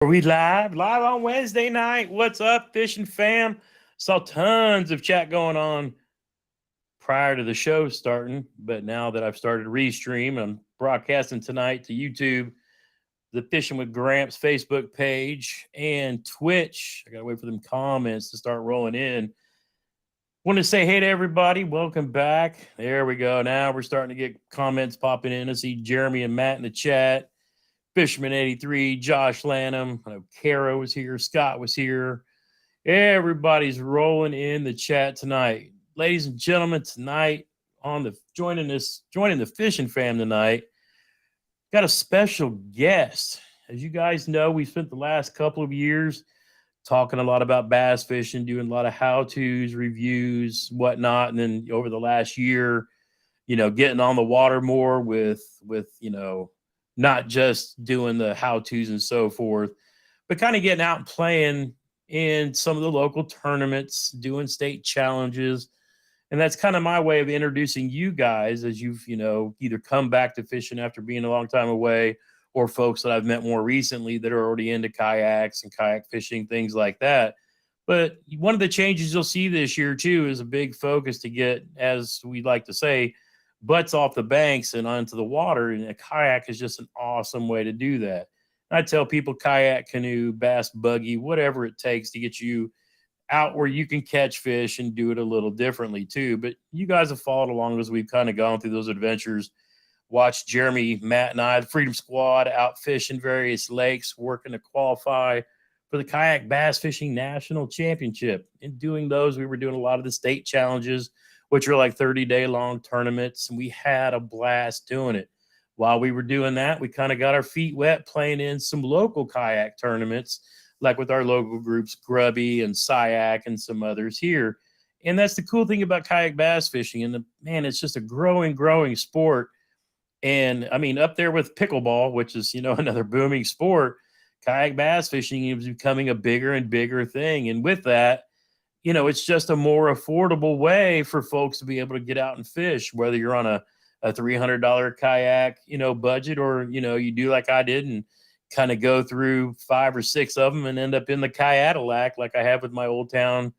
Are we live on Wednesday night? What's up, fishing fam? Saw tons of chat going on prior to the show starting, but now that I've started to restream, I'm broadcasting tonight to YouTube, the Fishing with Gramps Facebook page, and Twitch. I gotta wait for them comments to start rolling in. Want to say hey to everybody. Welcome back. There we go. Now we're starting to get comments popping in. I see Jeremy and Matt in the chat. Fisherman 83, Josh Lanham, I know Kara was here, Scott was here. Everybody's rolling in the chat tonight. Ladies and gentlemen, tonight on the joining the fishing fam tonight, got a special guest. As you guys know, we spent the last couple of years talking a lot about bass fishing, doing a lot of how-tos, reviews, whatnot, and then over the last year, getting on the water more with not just doing the how-tos and so forth, but kind of getting out and playing in some of the local tournaments, doing state challenges. And that's kind of my way of introducing you guys as you've, either come back to fishing after being a long time away, or folks that I've met more recently that are already into kayaks and kayak fishing, things like that. But one of the changes you'll see this year too is a big focus to get, as we like to say, butts off the banks and onto the water. And a kayak is just an awesome way to do that. I tell people kayak, canoe, bass, buggy, whatever it takes to get you out where you can catch fish and do it a little differently too. But you guys have followed along as we've kind of gone through those adventures. Watched Jeremy, Matt, and I, the Freedom Squad, out fishing various lakes, working to qualify for the Kayak Bass Fishing National Championship. In doing those, we were doing a lot of the state challenges, which are like 30-day long tournaments, and we had a blast doing it. While we were doing that, we kind of got our feet wet playing in some local kayak tournaments, like with our local groups, Grubby and Syak and some others here. And that's the cool thing about kayak bass fishing. And man, it's just a growing sport. And I mean, up there with pickleball, which is, another booming sport, kayak bass fishing is becoming a bigger and bigger thing. And with that, it's just a more affordable way for folks to be able to get out and fish, whether you're on a $300 kayak, budget, or, you do like I did and kind of go through 5 or 6 of them and end up in the Cadillac like I have with my Old Town,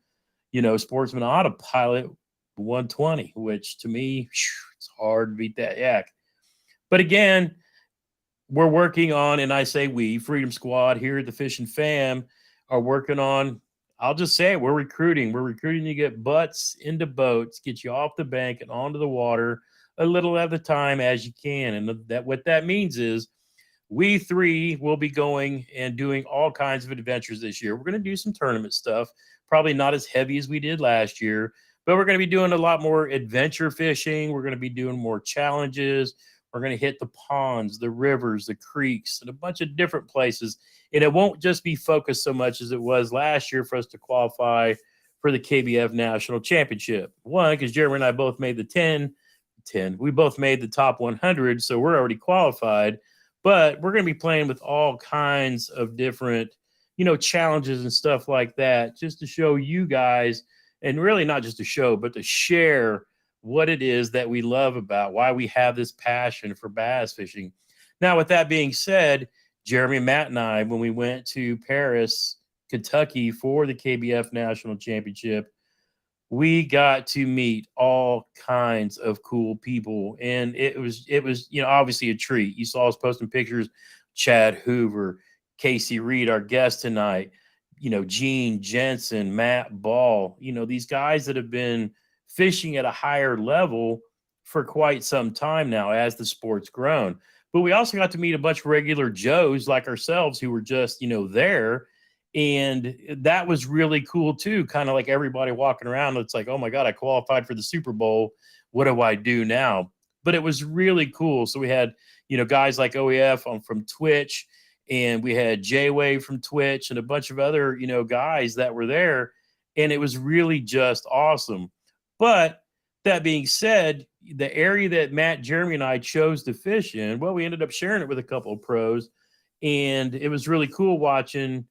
Sportsman Autopilot 120, which to me, it's hard to beat that yak. But again, we're working on, and I say we, Freedom Squad here at the Fishing Fam, are working on, I'll just say it, we're recruiting. We're recruiting to get butts into boats, get you off the bank and onto the water a little at a time as you can. And that what that means is we three will be going and doing all kinds of adventures this year. We're going to do some tournament stuff, probably not as heavy as we did last year, but we're going to be doing a lot more adventure fishing. We're going to be doing more challenges. We're going to hit the ponds, the rivers, the creeks, and a bunch of different places. And it won't just be focused so much as it was last year for us to qualify for the KBF National Championship. One, because Jeremy and I both made the 10. We both made the top 100, so we're already qualified. But we're going to be playing with all kinds of different, challenges and stuff like that, just to show you guys, and really not just to show, but to share what it is that we love about why we have this passion for bass fishing. Now, with that being said, Jeremy, Matt, and I, when we went to Paris, Kentucky for the KBF National Championship, we got to meet all kinds of cool people. And it was, obviously a treat. You saw us posting pictures, Chad Hoover, Casey Reed, our guest tonight, Gene Jensen, Matt Ball, these guys that have been fishing at a higher level for quite some time now as the sport's grown. But we also got to meet a bunch of regular Joes like ourselves who were just, there. And that was really cool too. Kind of like everybody walking around. It's like, oh my God, I qualified for the Super Bowl. What do I do now? But it was really cool. So we had, guys like OEF from Twitch, and we had J-Wave from Twitch and a bunch of other, guys that were there. And it was really just awesome. But that being said, the area that Matt, Jeremy, and I chose to fish in, well, we ended up sharing it with a couple of pros. And it was really cool watching,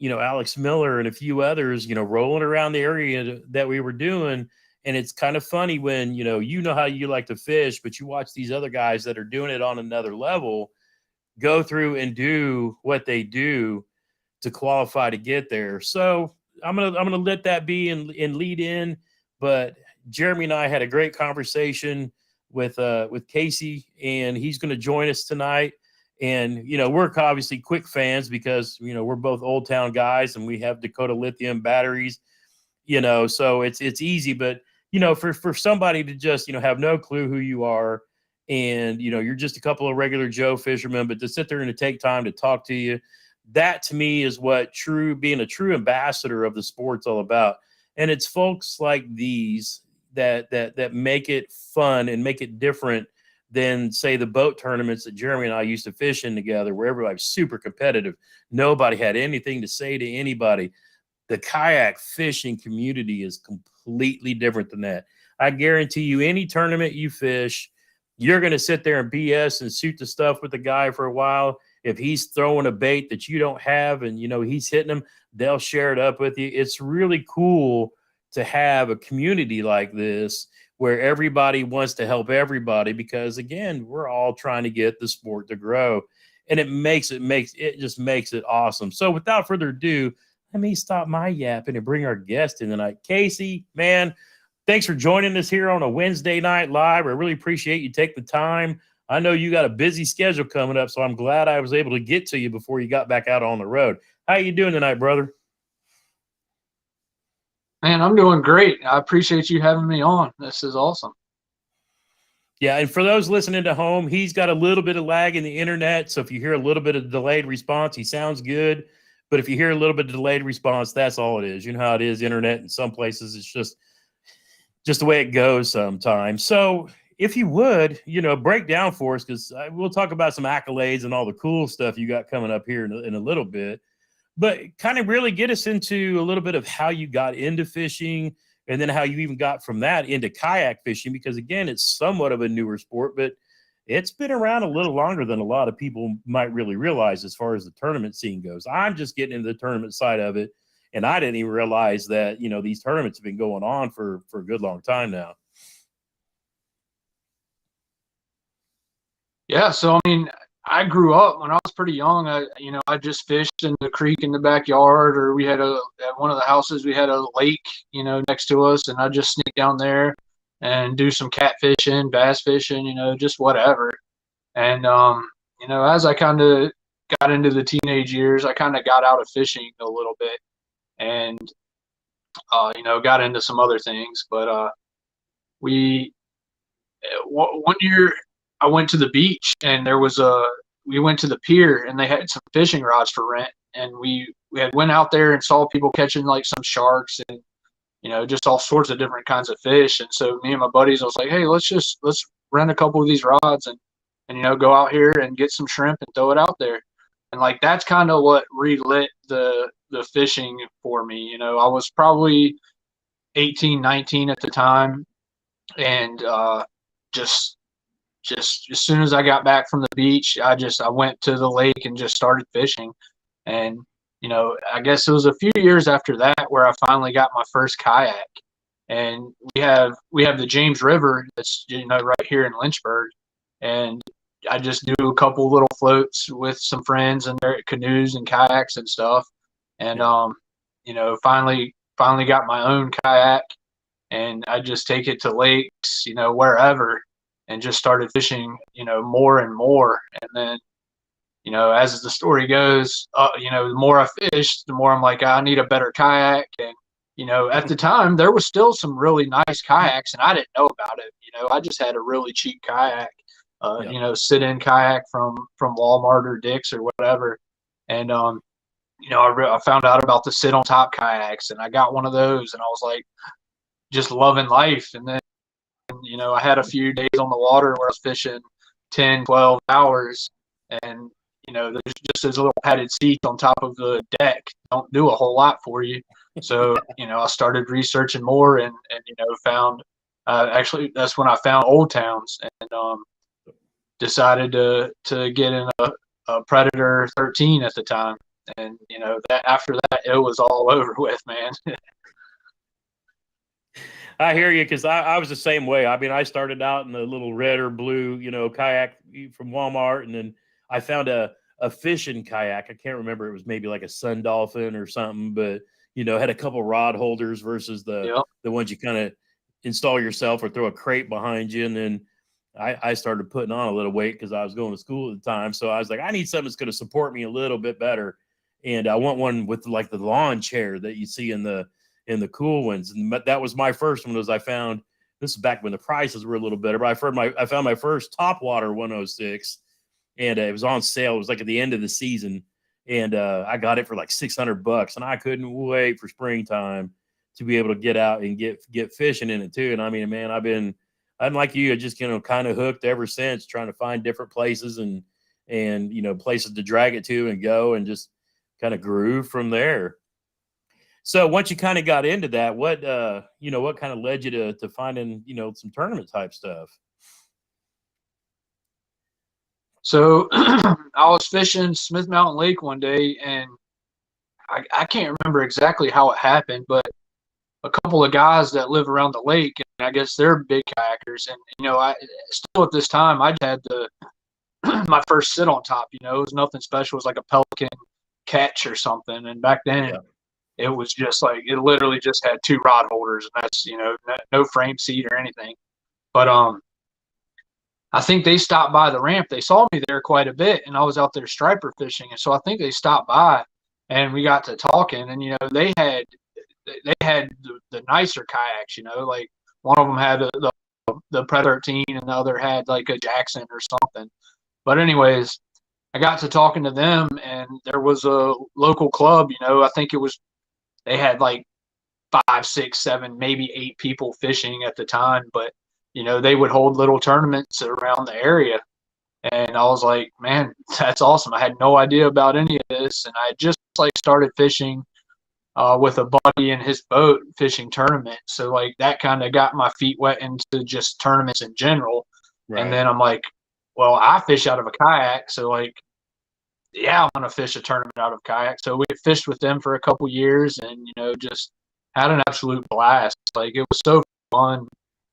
Alex Miller and a few others, rolling around the area that we were doing. And it's kind of funny when, how you like to fish, but you watch these other guys that are doing it on another level. go through and do what they do to qualify to get there. So I'm gonna let that be and lead in. But Jeremy and I had a great conversation with Casey, and he's going to join us tonight. And we're obviously quick fans because we're both Old Town guys, and we have Dakota Lithium batteries. So it's easy. But for somebody to just have no clue who you are, and you're just a couple of regular Joe fishermen, but to sit there and to take time to talk to you, that to me is what being a true ambassador of the sport's all about. And it's folks like these that make it fun and make it different than, say, the boat tournaments that Jeremy and I used to fish in together, where everybody's super competitive. Nobody had anything to say to anybody. The kayak fishing community is completely different than that. I guarantee you, any tournament you fish, you're going to sit there and BS and shoot the stuff with the guy for a while. If he's throwing a bait that you don't have and he's hitting them, they'll share it up with you. It's really cool to have a community like this where everybody wants to help everybody, because again, we're all trying to get the sport to grow, and it just makes it awesome. So without further ado, let me stop my yapping and bring our guest in tonight. Casey, man, thanks for joining us here on a Wednesday night live. I really appreciate you taking the time. I know you got a busy schedule coming up, so I'm glad I was able to get to you before you got back out on the road. How you doing tonight, brother? Man, I'm doing great. I appreciate you having me on. This is awesome. Yeah, and for those listening to home, he's got a little bit of lag in the internet, so if you hear a little bit of delayed response, he sounds good. But if you hear a little bit of delayed response, that's all it is. You know how it is, internet. In some places, it's just the way it goes sometimes. So if you would, break down for us, because we'll talk about some accolades and all the cool stuff you got coming up here in a little bit. But kind of really get us into a little bit of how you got into fishing, and then how you even got from that into kayak fishing, because again, it's somewhat of a newer sport, but it's been around a little longer than a lot of people might really realize as far as the tournament scene goes. I'm just getting into the tournament side of it, and I didn't even realize that, these tournaments have been going on for a good long time now. Yeah, so I mean, I grew up when I was pretty young. I just fished in the creek in the backyard, or we had at one of the houses we had a lake, next to us, and I just sneak down there and do some catfishing, bass fishing, just whatever. And as I kind of got into the teenage years, I kind of got out of fishing a little bit, and got into some other things. But we one year I went to the beach, and we went to the pier, and they had some fishing rods for rent, and we had went out there and saw people catching like some sharks and just all sorts of different kinds of fish. And so me and my buddies, I was like, hey, let's rent a couple of these rods and go out here and get some shrimp and throw it out there. And like that's kind of what relit the fishing for me. I was probably 18, 19 at the time, and just just as soon as I got back from the beach, I went to the lake and just started fishing. And I guess it was a few years after that where I finally got my first kayak. And we have the James River that's right here in Lynchburg, and I just do a couple little floats with some friends and their canoes and kayaks and stuff. And finally got my own kayak, and I just take it to lakes, wherever, and just started fishing, more and more. And then, as the story goes, the more I fish, the more I'm like, I need a better kayak. And, at the time there was still some really nice kayaks, and I didn't know about it. I just had a really cheap kayak, sit-in kayak from Walmart or Dick's or whatever. And, I found out about the sit on top kayaks, and I got one of those, and I was like, just loving life. And then, I had a few days on the water where I was fishing 10, 12 hours, and, there's just those little padded seats on top of the deck don't do a whole lot for you. So, I started researching more, and found, actually, that's when I found Old Towns, and decided to get in a Predator 13 at the time. And, that after that, it was all over with, man. I hear you, because I was the same way. I mean, I started out in the little red or blue, kayak from Walmart, and then I found a fishing kayak. I can't remember. It was maybe like a Sun Dolphin or something, but had a couple rod holders versus Yep. the ones you kind of install yourself or throw a crate behind you. And then I started putting on a little weight because I was going to school at the time. So I was like, I need something that's going to support me a little bit better. And I want one with like the lawn chair that you see in the cool ones. And that was my first one. Was I found this is back when the prices were a little better, but I found my first Topwater 106, and it was on sale. It was like at the end of the season, and I got it for like $600, and I couldn't wait for springtime to be able to get out and get fishing in it too. And I mean, man, I'm like you, I just kind of hooked ever since, trying to find different places and places to drag it to and go, and just kind of grew from there. So once you kind of got into that, what kind of led you to finding some tournament type stuff? So I was fishing Smith Mountain Lake one day, and I can't remember exactly how it happened, but a couple of guys that live around the lake, and I guess they're big kayakers. And I still at this time I had my first sit on top. It was nothing special. It was like a Pelican catch or something. And back then, Yeah. it was just like it literally just had two rod holders, and that's no frame seat or anything. But I think they stopped by the ramp. They saw me there quite a bit, and I was out there striper fishing, and so I think they stopped by, and we got to talking. And they had the nicer kayaks. Like one of them had the Pred 13, and the other had like a Jackson or something. But anyways, I got to talking to them, and there was a local club. I think they had like 5, 6, 7, maybe 8 people fishing at the time, but they would hold little tournaments around the area. And I was like, man, that's awesome. I had no idea about any of this. And I just like started fishing with a buddy in his boat fishing tournaments. So like that kind of got my feet wet into just tournaments in general. Right. And then I'm like, well, I fish out of a kayak. So like, yeah, I'm going to fish a tournament out of kayak. So we fished with them for a couple years, and, just had an absolute blast. Like it was so fun.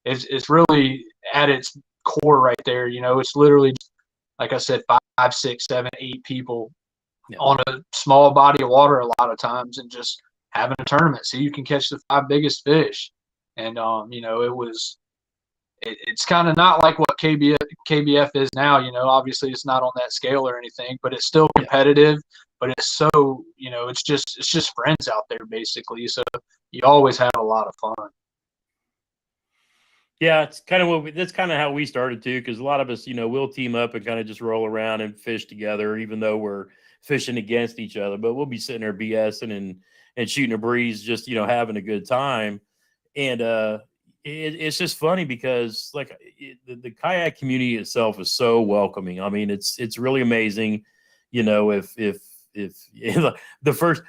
It's really at its core right there. It's literally, like I said, 5, 6, 7, 8 people on a small body of water a lot of times, and just having a tournament so you can catch the 5 biggest fish. And it's kind of not like what KBF is now. Obviously it's not on that scale or anything, but it's still competitive. But it's so it's just friends out there basically. So you always have a lot of fun. Yeah, it's kind of that's kind of how we started too, because a lot of us, we'll team up and kind of just roll around and fish together, even though we're fishing against each other. But we'll be sitting there BSing and shooting a breeze, just having a good time. And it's just funny because like the kayak community itself is so welcoming. I mean, it's really amazing. If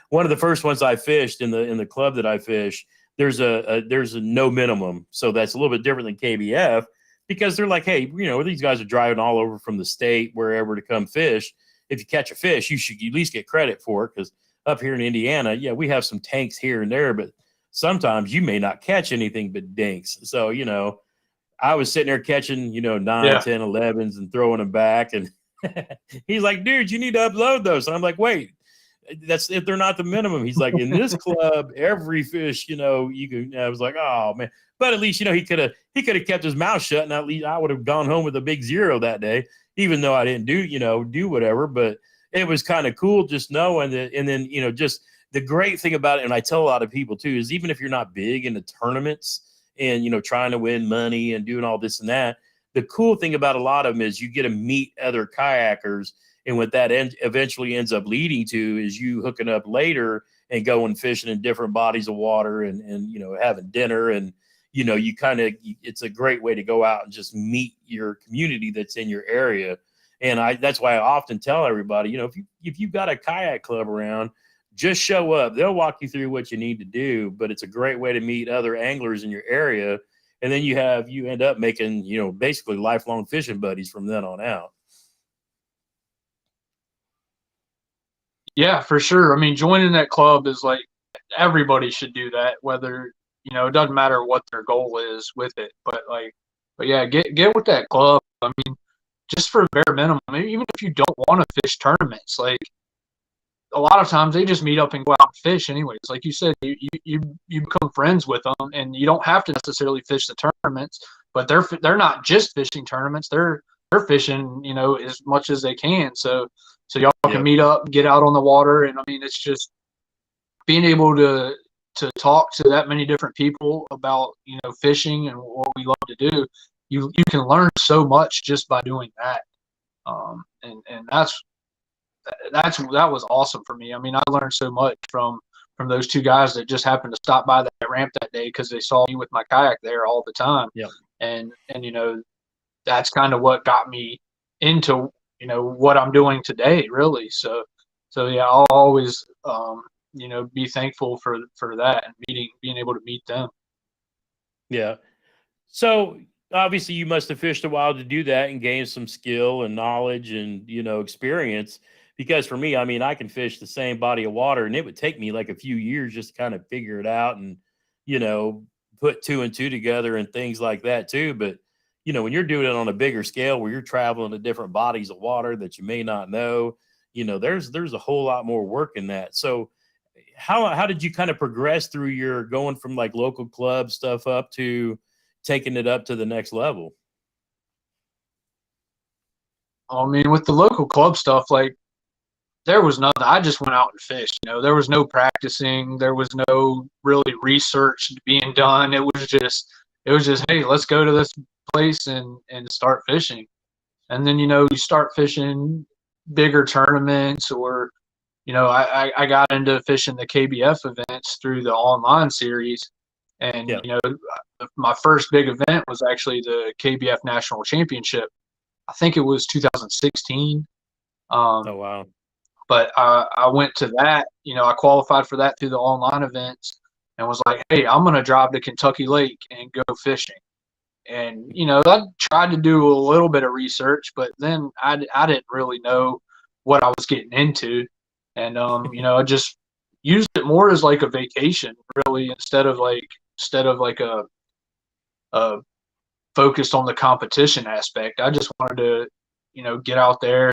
one of the first ones I fished in the club that I fish, there's a no minimum. So that's a little bit different than KBF, because they're like, hey, these guys are driving all over from the state, wherever, to come fish. If you catch a fish, you should at least get credit for it, because up here in Indiana, yeah, we have some tanks here and there, but sometimes you may not catch anything but dinks. So, I was sitting there catching, 9, 10, 11s and throwing them back. And he's like, dude, you need to upload those. And I'm like, wait, that's if they're not the minimum. He's like, in this club, every fish, you can. I was like, oh man, but at least he could have kept his mouth shut, and at least I would have gone home with a big 0 that day, even though I didn't do whatever. But it was kind of cool just knowing that. And then just the great thing about it, and I tell a lot of people too, is even if you're not big into tournaments and trying to win money and doing all this and that, the cool thing about a lot of them is you get to meet other kayakers. And what that eventually ends up leading to is you hooking up later and going fishing in different bodies of water and having dinner. And, it's a great way to go out and just meet your community that's in your area. And that's why I often tell everybody, if you've got a kayak club around, just show up. They'll walk you through what you need to do, but it's a great way to meet other anglers in your area. And then you end up making, basically lifelong fishing buddies from then on out. Yeah, for sure. I mean, joining that club is like everybody should do that, whether, it doesn't matter what their goal is with it. But yeah, get with that club. I mean, just for bare minimum. Even if you don't want to fish tournaments, like a lot of times they just meet up and go out and fish anyways. Like you said, you become friends with them, and you don't have to necessarily fish the tournaments, but they're not just fishing tournaments. They're fishing, you know, as much as they can. So y'all can Yep. meet up, get out on the water, and I mean, it's just being able to talk to that many different people about, you know, fishing and what we love to do. You can learn so much just by doing that. And that was awesome for me. I mean, I learned so much from those two guys that just happened to stop by that ramp that day because they saw me with my kayak there all the time. Yep. And you know, that's kind of what got me into, you know, what I'm doing today, really. So yeah, I'll always you know, be thankful for that and being able to meet them. Yeah. So obviously you must have fished a while to do that and gain some skill and knowledge and, you know, experience. Because for me, I mean, I can fish the same body of water and it would take me like a few years just to kind of figure it out and, you know, put two and two together and things like that too. But, you know, when you're doing it on a bigger scale where you're traveling to different bodies of water that you may not know, you know, there's a whole lot more work in that. So how did you kind of progress through your going from like local club stuff up to taking it up to the next level? I mean, with the local club stuff, like there was nothing. I just went out and fished. You know, there was no practicing. There was no really research being done. It was just, hey, let's go to this place and start fishing. And then, you know, you start fishing bigger tournaments, or, you know, I got into fishing the KBF events through the online series. And, Yeah. you know, my first big event was actually the KBF National Championship. I think it was 2016. Oh wow. But I went to that, you know, I qualified for that through the online events and was like, hey, I'm going to drive to Kentucky Lake and go fishing. And, you know, I tried to do a little bit of research, but then I didn't really know what I was getting into. And, you know, I just used it more as like a vacation, really, instead of like a focused on the competition aspect. I just wanted to, you know, get out there.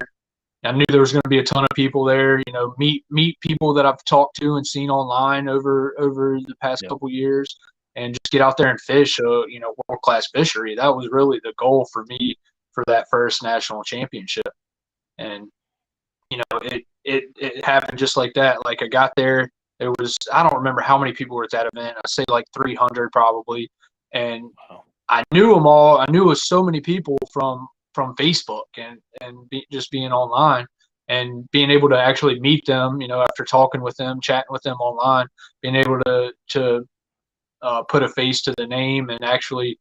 I knew there was going to be a ton of people there, you know, meet people that I've talked to and seen online over the past Yeah. couple years, and just get out there and fish you know, world class fishery. That was really the goal for me for that first national championship. And you know, it happened just like that. Like I got there, there was, I don't remember how many people were at that event. I'd say like 300 probably, and Wow. I knew them all. I knew it was so many people from Facebook just being online and being able to actually meet them. You know, after talking with them, chatting with them online, being able to put a face to the name and actually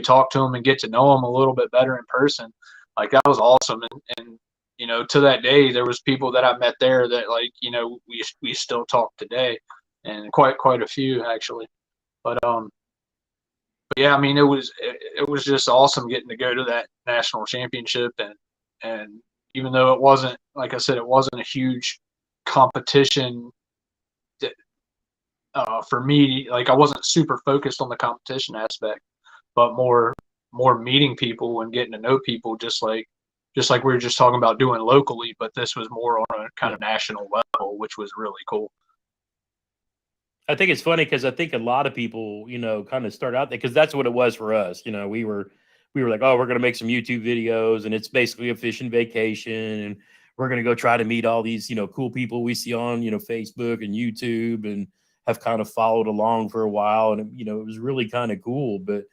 talk to them and get to know them a little bit better in person. Like that was awesome. And you know, to that day, there was people that I met there that, like, you know, we still talk today, and quite a few actually. But yeah, I mean, it was just awesome getting to go to that national championship, and even though it wasn't, like I said, it wasn't a huge competition that, for me. Like I wasn't super focused on the competition aspect, but more meeting people and getting to know people, just like we were just talking about doing locally. But this was more on a kind Yeah. of national level, which was really cool. I think it's funny because I think a lot of people, you know, kind of start out there because that's what it was for us. You know, we were like, oh, we're gonna make some YouTube videos, and it's basically a fishing vacation, and we're gonna go try to meet all these, you know, cool people we see on, you know, Facebook and YouTube, and have kind of followed along for a while, and you know, it was really kind of cool. But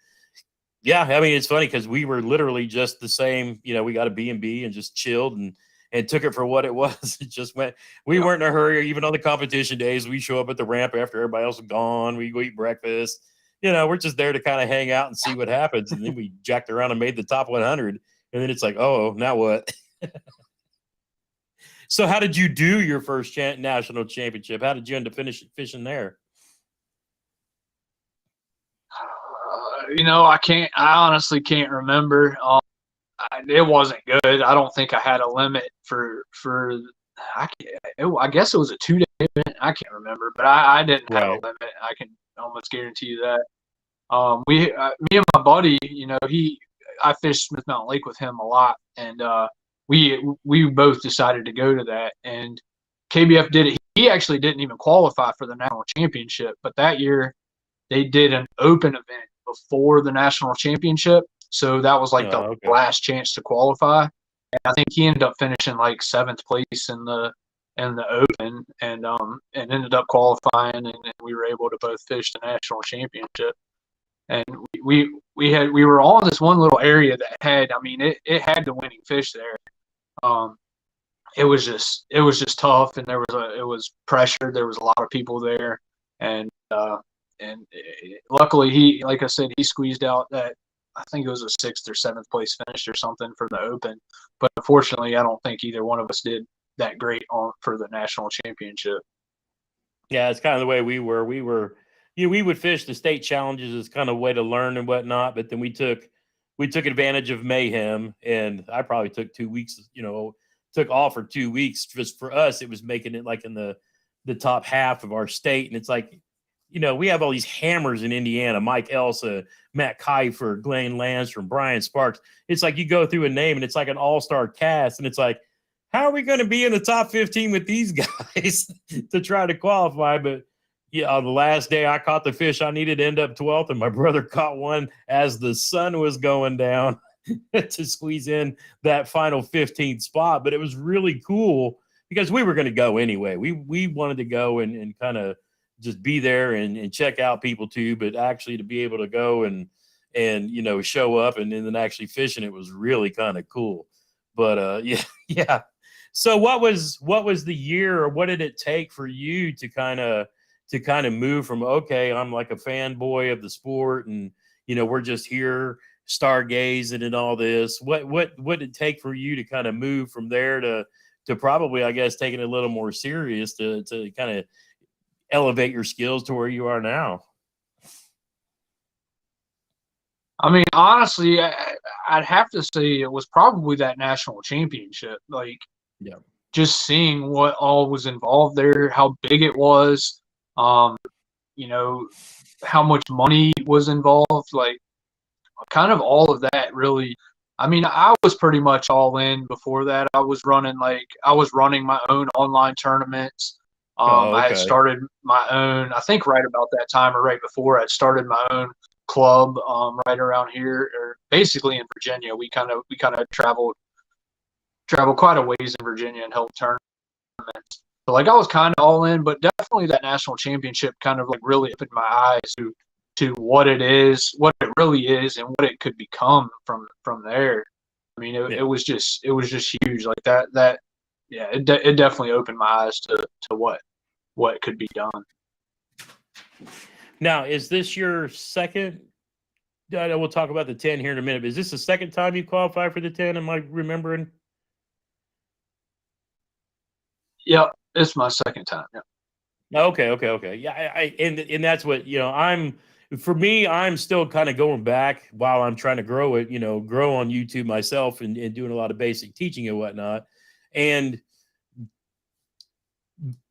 yeah, I mean, it's funny because we were literally just the same. You know, we got a B&B and just chilled and took it for what it was. It just went. We Yeah. weren't in a hurry. Even on the competition days, we show up at the ramp after everybody else is gone. We go eat breakfast. You know, we're just there to kind of hang out and see what happens. And then we jacked around and made the top 100. And then it's like, oh, now what? So, how did you do your first national championship? How did you end up fishing there? You know, I honestly can't remember. It wasn't good. I don't think I had a limit for. I guess it was a 2 day event. I can't remember, but I didn't have a Right. limit. I can almost guarantee you that. Me and my buddy, you know, I fished Smith Mountain Lake with him a lot, and we both decided to go to that. And KBF did it. He actually didn't even qualify for the national championship, but that year they did an open event before the national championship, so that was like the Okay. last chance to qualify. And I think he ended up finishing like 7th place in the open, and ended up qualifying, and we were able to both fish the national championship. And we were on this one little area that had, I mean, it had the winning fish there. It was just tough, and it was pressure. There was a lot of people there, and luckily he, like I said, he squeezed out that, I think it was a 6th or 7th place finish or something for the open. But unfortunately, I don't think either one of us did that great for the national championship. Yeah, it's kind of the way we were. We would fish the state challenges as kind of a way to learn and whatnot, but then we took advantage of mayhem, and I probably took 2 weeks, took off for 2 weeks. Just for us, it was making it like in the top half of our state. And it's like, we have all these hammers in Indiana: Mike Elsa, Matt Kiefer, Glenn Landstrom, Brian Sparks. It's like you go through a name and it's like an all-star cast, and it's like, how are we going to be in the top 15 with these guys to try to qualify? But yeah, on the last day I caught the fish I needed to end up 12th, and my brother caught one as the sun was going down to squeeze in that final 15th spot. But it was really cool because we were going to go anyway. We wanted to go and kind of just be there and check out people too, but actually to be able to go and show up and then actually fishing, it was really kind of cool. But yeah. So what was the year, or what did it take for you to kind of move from, okay, I'm like a fanboy of the sport, and we're just here stargazing and all this. What did it take for you to kind of move from there to probably, I guess, taking it a little more serious to kind of elevate your skills to where you are now? I mean, honestly, I'd have to say it was probably that national championship. Like, Yeah. just seeing what all was involved there, how big it was, you know, how much money was involved, like kind of all of that really. I mean, I was pretty much all in before that. I was running my own online tournaments. I had Okay. started my own, I think right about that time or right before, I'd started my own club right around here, or basically in Virginia. We kind of traveled quite a ways in Virginia and helped tournaments. So like I was kind of all in, but definitely that national championship kind of like really opened my eyes to what it is, what it really is, and what it could become from there. I mean, it was just huge. Like that yeah, it definitely opened my eyes to what could be done. Now, is this your second? We'll talk about the 10 here in a minute. But is this the second time you qualified for the 10? Am I remembering? Yep, it's my second time. Yep. Okay. Yeah, and that's what For me, I'm still kind of going back while I'm trying to grow it. Grow on YouTube myself and doing a lot of basic teaching and whatnot, and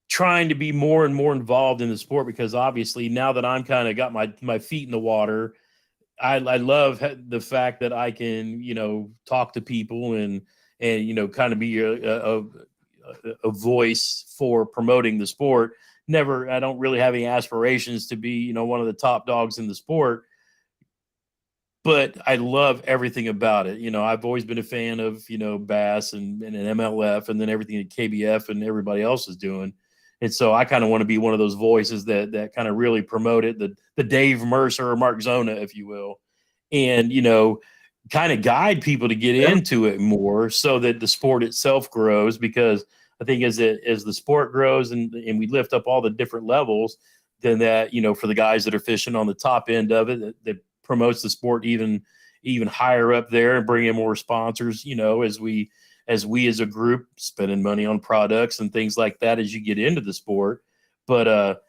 trying to be more and more involved in the sport, because obviously now that I'm kind of got my feet in the water, I love the fact that I can, talk to people and kind of be a voice for promoting the sport. I don't really have any aspirations to be, one of the top dogs in the sport, but I love everything about it. I've always been a fan of, Bass and an MLF, and then everything that KBF and everybody else is doing. And so I kind of want to be one of those voices that kind of really promote it, the Dave Mercer or Mark Zona, if you will, and, kind of guide people to get into it more so that the sport itself grows. Because I think as the sport grows and we lift up all the different levels, then that, for the guys that are fishing on the top end of it, that promotes the sport even higher up there and bring in more sponsors, as we as a group spending money on products and things like that as you get into the sport. But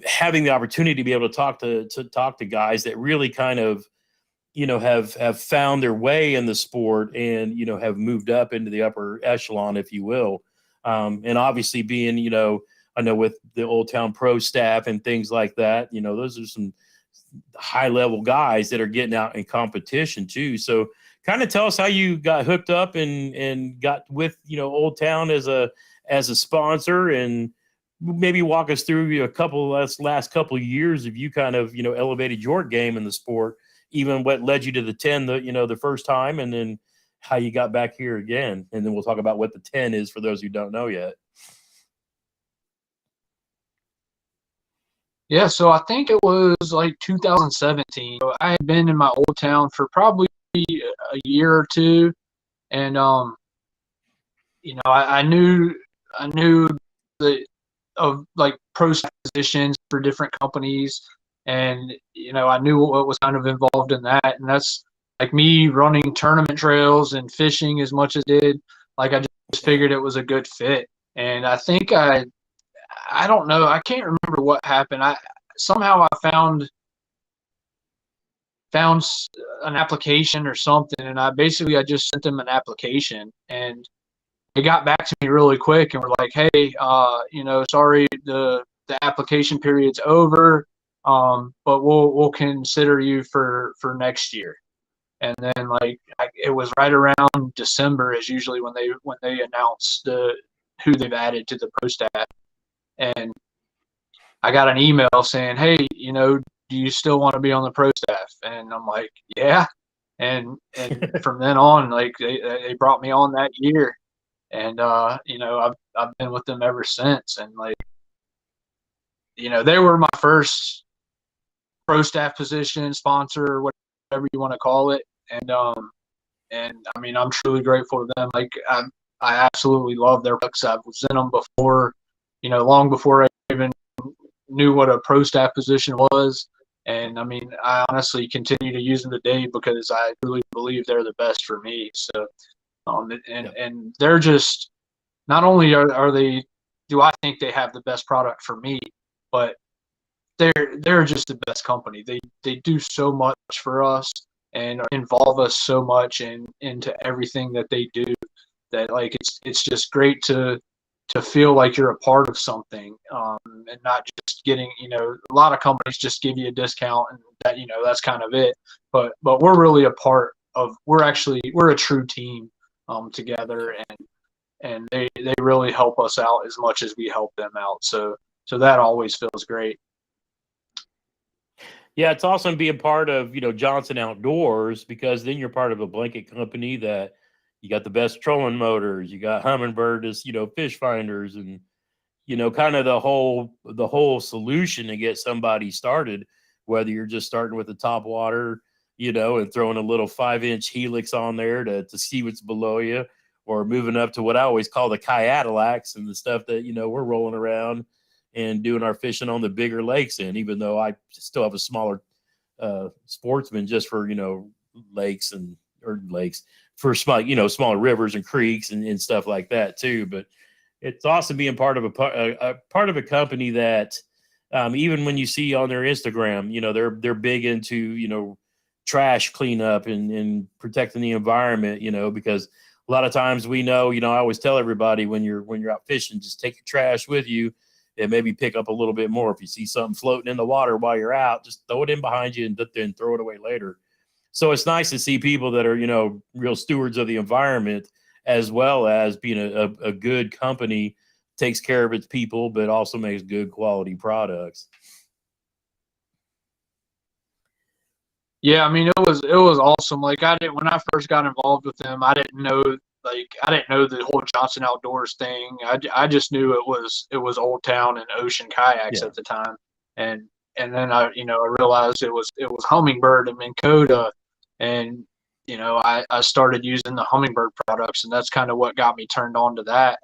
having the opportunity to be able to talk to guys that really kind of, have found their way in the sport and, have moved up into the upper echelon, if you will. And obviously being, I know with the Old Town Pro staff and things like that, those are high level guys that are getting out in competition too. So kind of tell us how you got hooked up and got with, Old Town as a sponsor, and maybe walk us through a couple last couple of years of you kind of, elevated your game in the sport, even what led you to the 10, the first time, and then how you got back here again. And then we'll talk about what the 10 is for those who don't know yet. Yeah, so I think it was like 2017. I had been in my old town for probably a year or two, and I knew the of like pro staff positions for different companies, and I knew what was kind of involved in that, and that's like me running tournament trails and fishing as much as I did. Like I just figured it was a good fit, and I think I don't know. I can't remember what happened. Somehow I found an application or something, and I just sent them an application, and they got back to me really quick and were like, "Hey, sorry, the application period's over, but we'll consider you for next year." And then it was right around December is usually when they announce who they've added to the pro staff. And I got an email saying, "Hey, do you still want to be on the pro staff?" And I'm like, "Yeah." And from then on, like they brought me on that year, and I've been with them ever since. And they were my first pro staff position, sponsor, whatever you want to call it. And I mean, I'm truly grateful to them. Like I absolutely love their products. I was in them before, long before I even knew what a pro staff position was. And I mean, I honestly continue to use them today because I really believe they're the best for me. So, and they're just, not only are they, do I think they have the best product for me, but they're just the best company. They do so much for us and involve us so much into everything that they do, that like it's just great to feel like you're a part of something, and not just getting, a lot of companies just give you a discount and that, that's kind of it. But we're really a part of, we're a true team together, and they really help us out as much as we help them out. So that always feels great. Yeah, it's awesome being part of, Johnson Outdoors, because then you're part of a blanket company that you got the best trolling motors, you got Humminbird as, fish finders, and, kind of the whole solution to get somebody started, whether you're just starting with the top water, and throwing a little 5-inch helix on there to see what's below you, or moving up to what I always call the kayadilacs and the stuff that, we're rolling around and doing our fishing on the bigger lakes in, even though I still have a smaller sportsman just for, lakes for small, smaller rivers and creeks and stuff like that too. But it's awesome being part of a part of a company that, even when you see on their Instagram, they're big into, trash cleanup and protecting the environment, because a lot of times we know, I always tell everybody when you're out fishing, just take your trash with you and maybe pick up a little bit more. If you see something floating in the water while you're out, just throw it in behind you and then throw it away later. So it's nice to see people that are, real stewards of the environment, as well as being a good company, takes care of its people, but also makes good quality products. Yeah, I mean, it was awesome. Like when I first got involved with them, I didn't know the whole Johnson Outdoors thing. I just knew it was Old Town and Ocean Kayaks at the time, and then I realized it was Humminbird and Minn Kota, and I started using the Humminbird products, and that's kind of what got me turned on to that.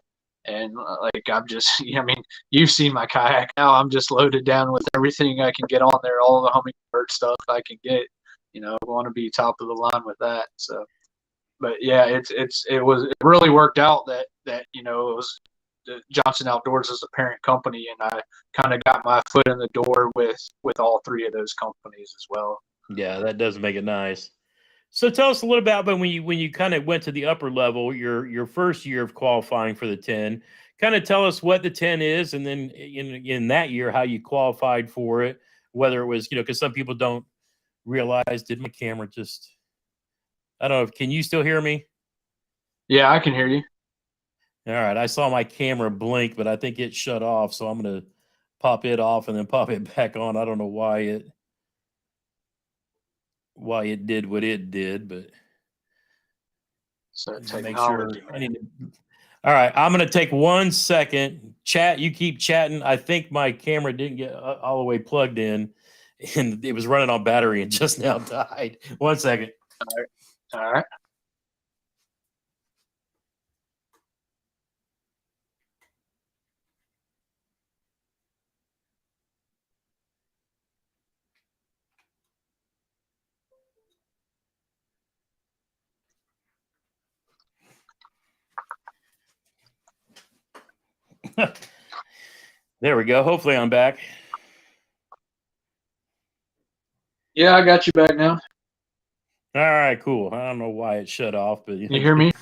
And like I'm just, I mean, you've seen my kayak now. I'm just loaded down with everything I can get on there, all the Humminbird stuff I can get. I want to be top of the line with that. So, but yeah, it really worked out that it was Johnson Outdoors as the parent company, and I kind of got my foot in the door with all three of those companies as well. Yeah, that does make it nice. So tell us a little about when you kind of went to the upper level, your first year of qualifying for the 10. Kind of tell us what the 10 is, and then in that year how you qualified for it, whether it was, because some people don't realize, did my camera just, I don't know, can you still hear me? Yeah, I can hear you. All right, I saw my camera blink, but I think it shut off, so I'm going to pop it off and then pop it back on. I don't know why it did what it did, but So make sure. technology. All right, I'm going to take 1 second. Chat, you keep chatting. I think my camera didn't get all the way plugged in, and it was running on battery and just now died. 1 second. All right. There we go. Hopefully I'm back. Yeah, I got you back now. All right, cool. I don't know why it shut off, but You hear me?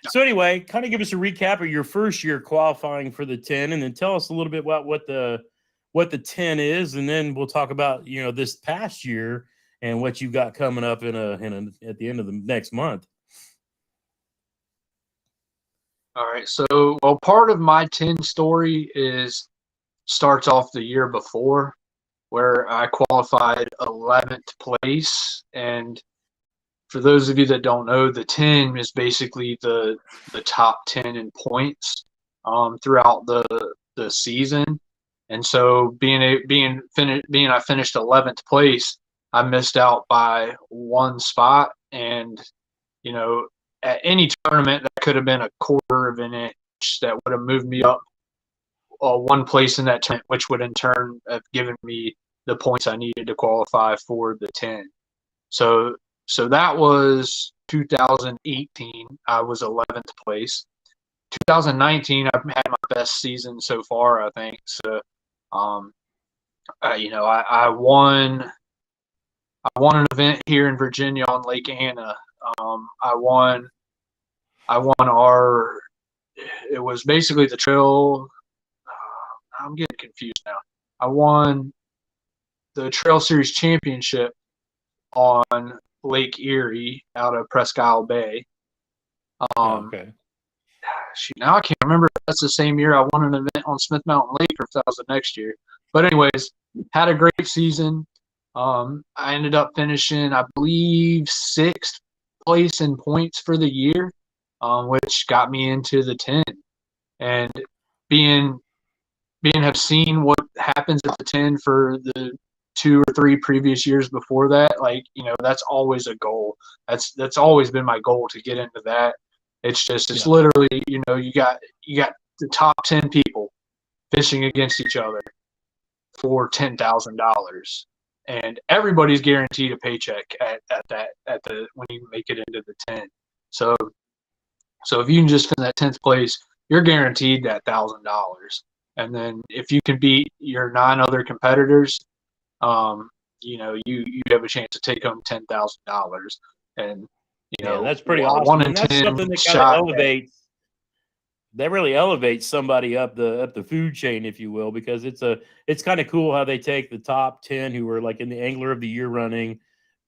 So anyway, kind of give us a recap of your first year qualifying for the 10, and then tell us a little bit about what the 10 is, and then we'll talk about this past year and what you've got coming up at the end of the next month. All right. So, well, part of my 10 story starts off the year before, where I qualified 11th place. And for those of you that don't know, the 10 is basically the top 10 in points throughout the season. And so being I finished 11th place, I missed out by one spot. And at any tournament, that could have been a quarter of an inch that would have moved me up one place in that tournament, which would in turn have given me the points I needed to qualify for the 10. So that was 2018. I was 11th place. 2019, I've had my best season so far, I think. So, I won an event here in Virginia on Lake Anna. I won it was basically the trail. I'm getting confused now. I won the Trail Series Championship on Lake Erie out of Presque Isle Bay. Okay. Now I can't remember if that's the same year I won an event on Smith Mountain Lake or if that was the next year. But anyways, had a great season. I ended up finishing, I believe, 6th place in points for the year, which got me into the 10. And being have seen what happens at the 10 for the 2 or 3 previous years before that, that's always a goal. That's always been my goal, to get into that. It's literally, you got the top 10 people fishing against each other for $10,000, and everybody's guaranteed a paycheck when you make it into the 10. So if you can just fin that 10th place, you're guaranteed that $1,000. And then if you can beat your 9 other competitors, you have a chance to take home $10,000. And that's pretty awesome. And that's something that kind of elevates. That really elevates somebody up the food chain, if you will, because it's kind of cool how they take the top 10 who are like in the Angler of the Year running,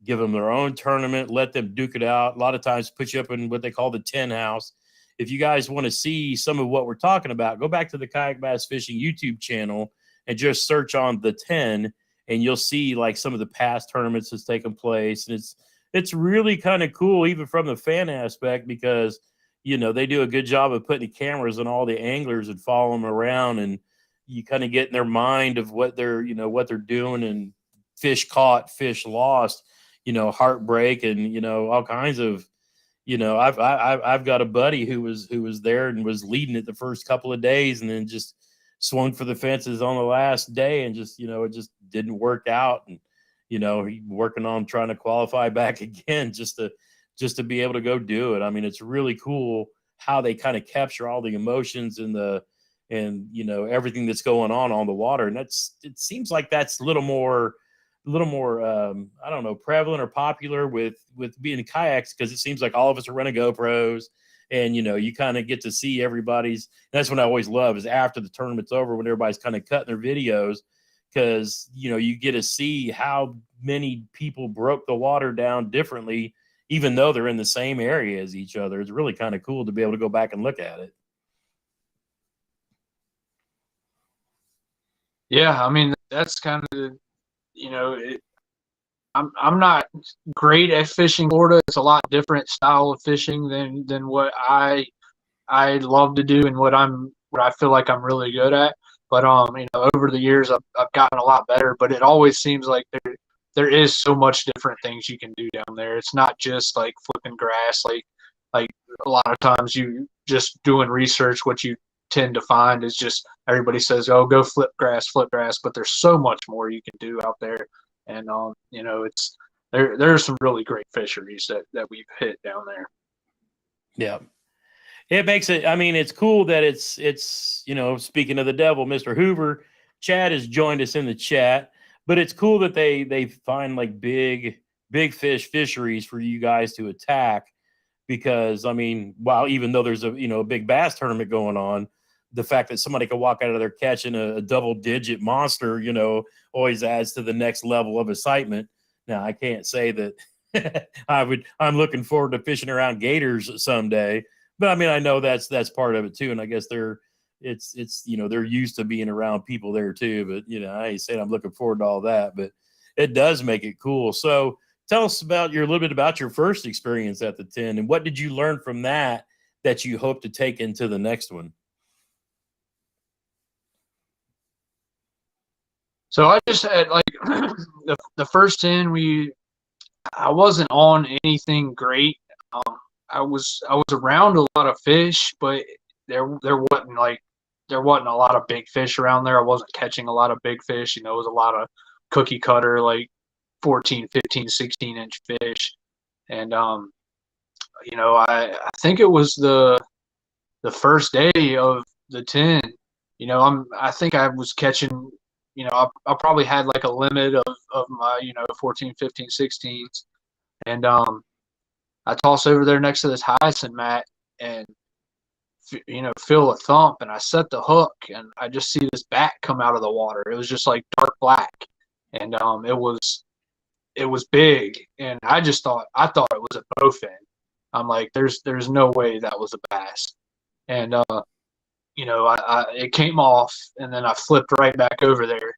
give them their own tournament, let them duke it out. A lot of times put you up in what they call the 10 house. If you guys want to see some of what we're talking about, go back to the Kayak Bass Fishing YouTube channel and just search on the 10, and you'll see like some of the past tournaments that's taken place. And it's really kind of cool, even from the fan aspect, because they do a good job of putting the cameras on all the anglers and follow them around, and you kind of get in their mind of what they're doing, and fish caught, fish lost, heartbreak, and all kinds of. I've got a buddy who was there and was leading it the first couple of days, and then just swung for the fences on the last day, and just it just didn't work out, and he working on trying to qualify back again just to be able to go do it. I mean, it's really cool how they kind of capture all the emotions and everything that's going on the water, and it seems like that's a little more I don't know, prevalent or popular with being kayaks, because it seems like all of us are running GoPros, and you kind of get to see everybody's. That's what I always love, is after the tournament's over, when everybody's kind of cutting their videos, because you get to see how many people broke the water down differently, even though they're in the same area as each other. It's really kind of cool to be able to go back and look at it. Yeah, I mean that's kind of I'm not great at fishing Florida. It's a lot different style of fishing than what I love to do and what I feel like I'm really good at. But over the years I've gotten a lot better. But it always seems like there is so much different things you can do down there. It's not just like flipping grass. Like a lot of times you just doing research, what you tend to find is just everybody says, "Oh, go flip grass," but there's so much more you can do out there. And it's there's some really great fisheries that we've hit down there. Yeah. It makes it, I mean, it's cool that it's, speaking of the devil, Mr. Hoover, Chad has joined us in the chat, but it's cool that they find like big fish fisheries for you guys to attack, because I mean, while even though there's a big bass tournament going on, the fact that somebody can walk out of there catching a double digit monster, always adds to the next level of excitement. Now, I can't say that I'm looking forward to fishing around gators someday, but I mean, I know that's part of it too. And I guess they're used to being around people there too, but I ain't saying I'm looking forward to all that, but it does make it cool. So tell us a little bit about your first experience at the 10, and what did you learn from that you hope to take into the next one? So I just had like the first 10 I wasn't on anything great. I was around a lot of fish, but there wasn't a lot of big fish around there. I wasn't catching a lot of big fish. It was a lot of cookie cutter, like 14, 15, 16-inch fish. And I think it was the first day of the 10. I think I was catching, I probably had like a limit of my 14, 15, 16s. And I toss over there next to this hyacinth mat and feel a thump, and I set the hook, and I just see this bat come out of the water. It was just like dark black, and it was big, and I thought it was a bowfin. I'm like, there's no way that was a bass. And it came off, and then I flipped right back over there,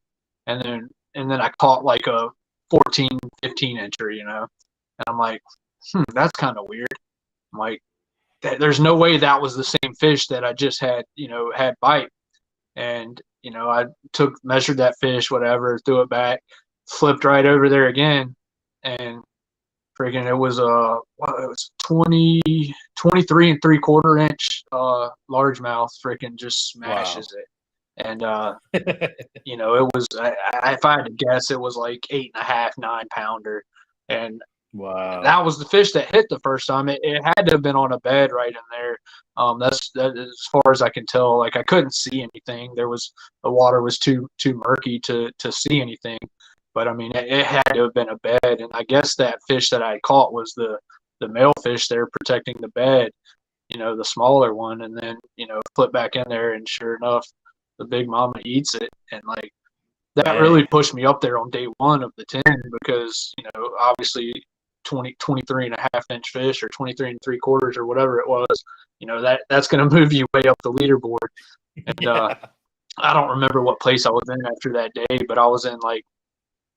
and then I caught like a 14, 15-incher, and I'm like, that's kind of weird. I'm like, there's no way that was the same fish that I just had bite. And I measured that fish, whatever, threw it back, flipped right over there again, and freaking it was it was 23 and 3/4 inch largemouth, freaking just smashes it. And it was if I had to guess, it was like 8.5, 9-pounder. And wow, that was the fish that hit the first time. It had to have been on a bed right in there. That's as far as I can tell. Like, I couldn't see anything. The water was too murky to see anything. But I mean, it had to have been a bed. And I guess that fish that I caught was the male fish there protecting the bed, the smaller one. And then flip back in there, and sure enough, the big mama eats it. And like, that really pushed me up there on day one of the 10, because obviously 23.5-inch fish, or 23 3/4 or whatever it was, that's going to move you way up the leaderboard. And I don't remember what place I was in after that day, but I was in like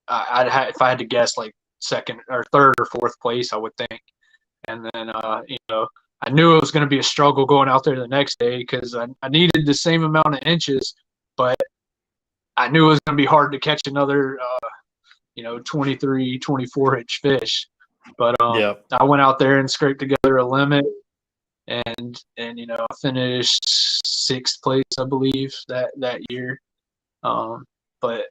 if I had to guess, like second or third or fourth place, I would think. And then I knew it was going to be a struggle going out there the next day, because I needed the same amount of inches, but I knew it was going to be hard to catch another 23 24-inch fish. But I went out there and scraped together a limit, and I finished 6th place, I believe, that year. But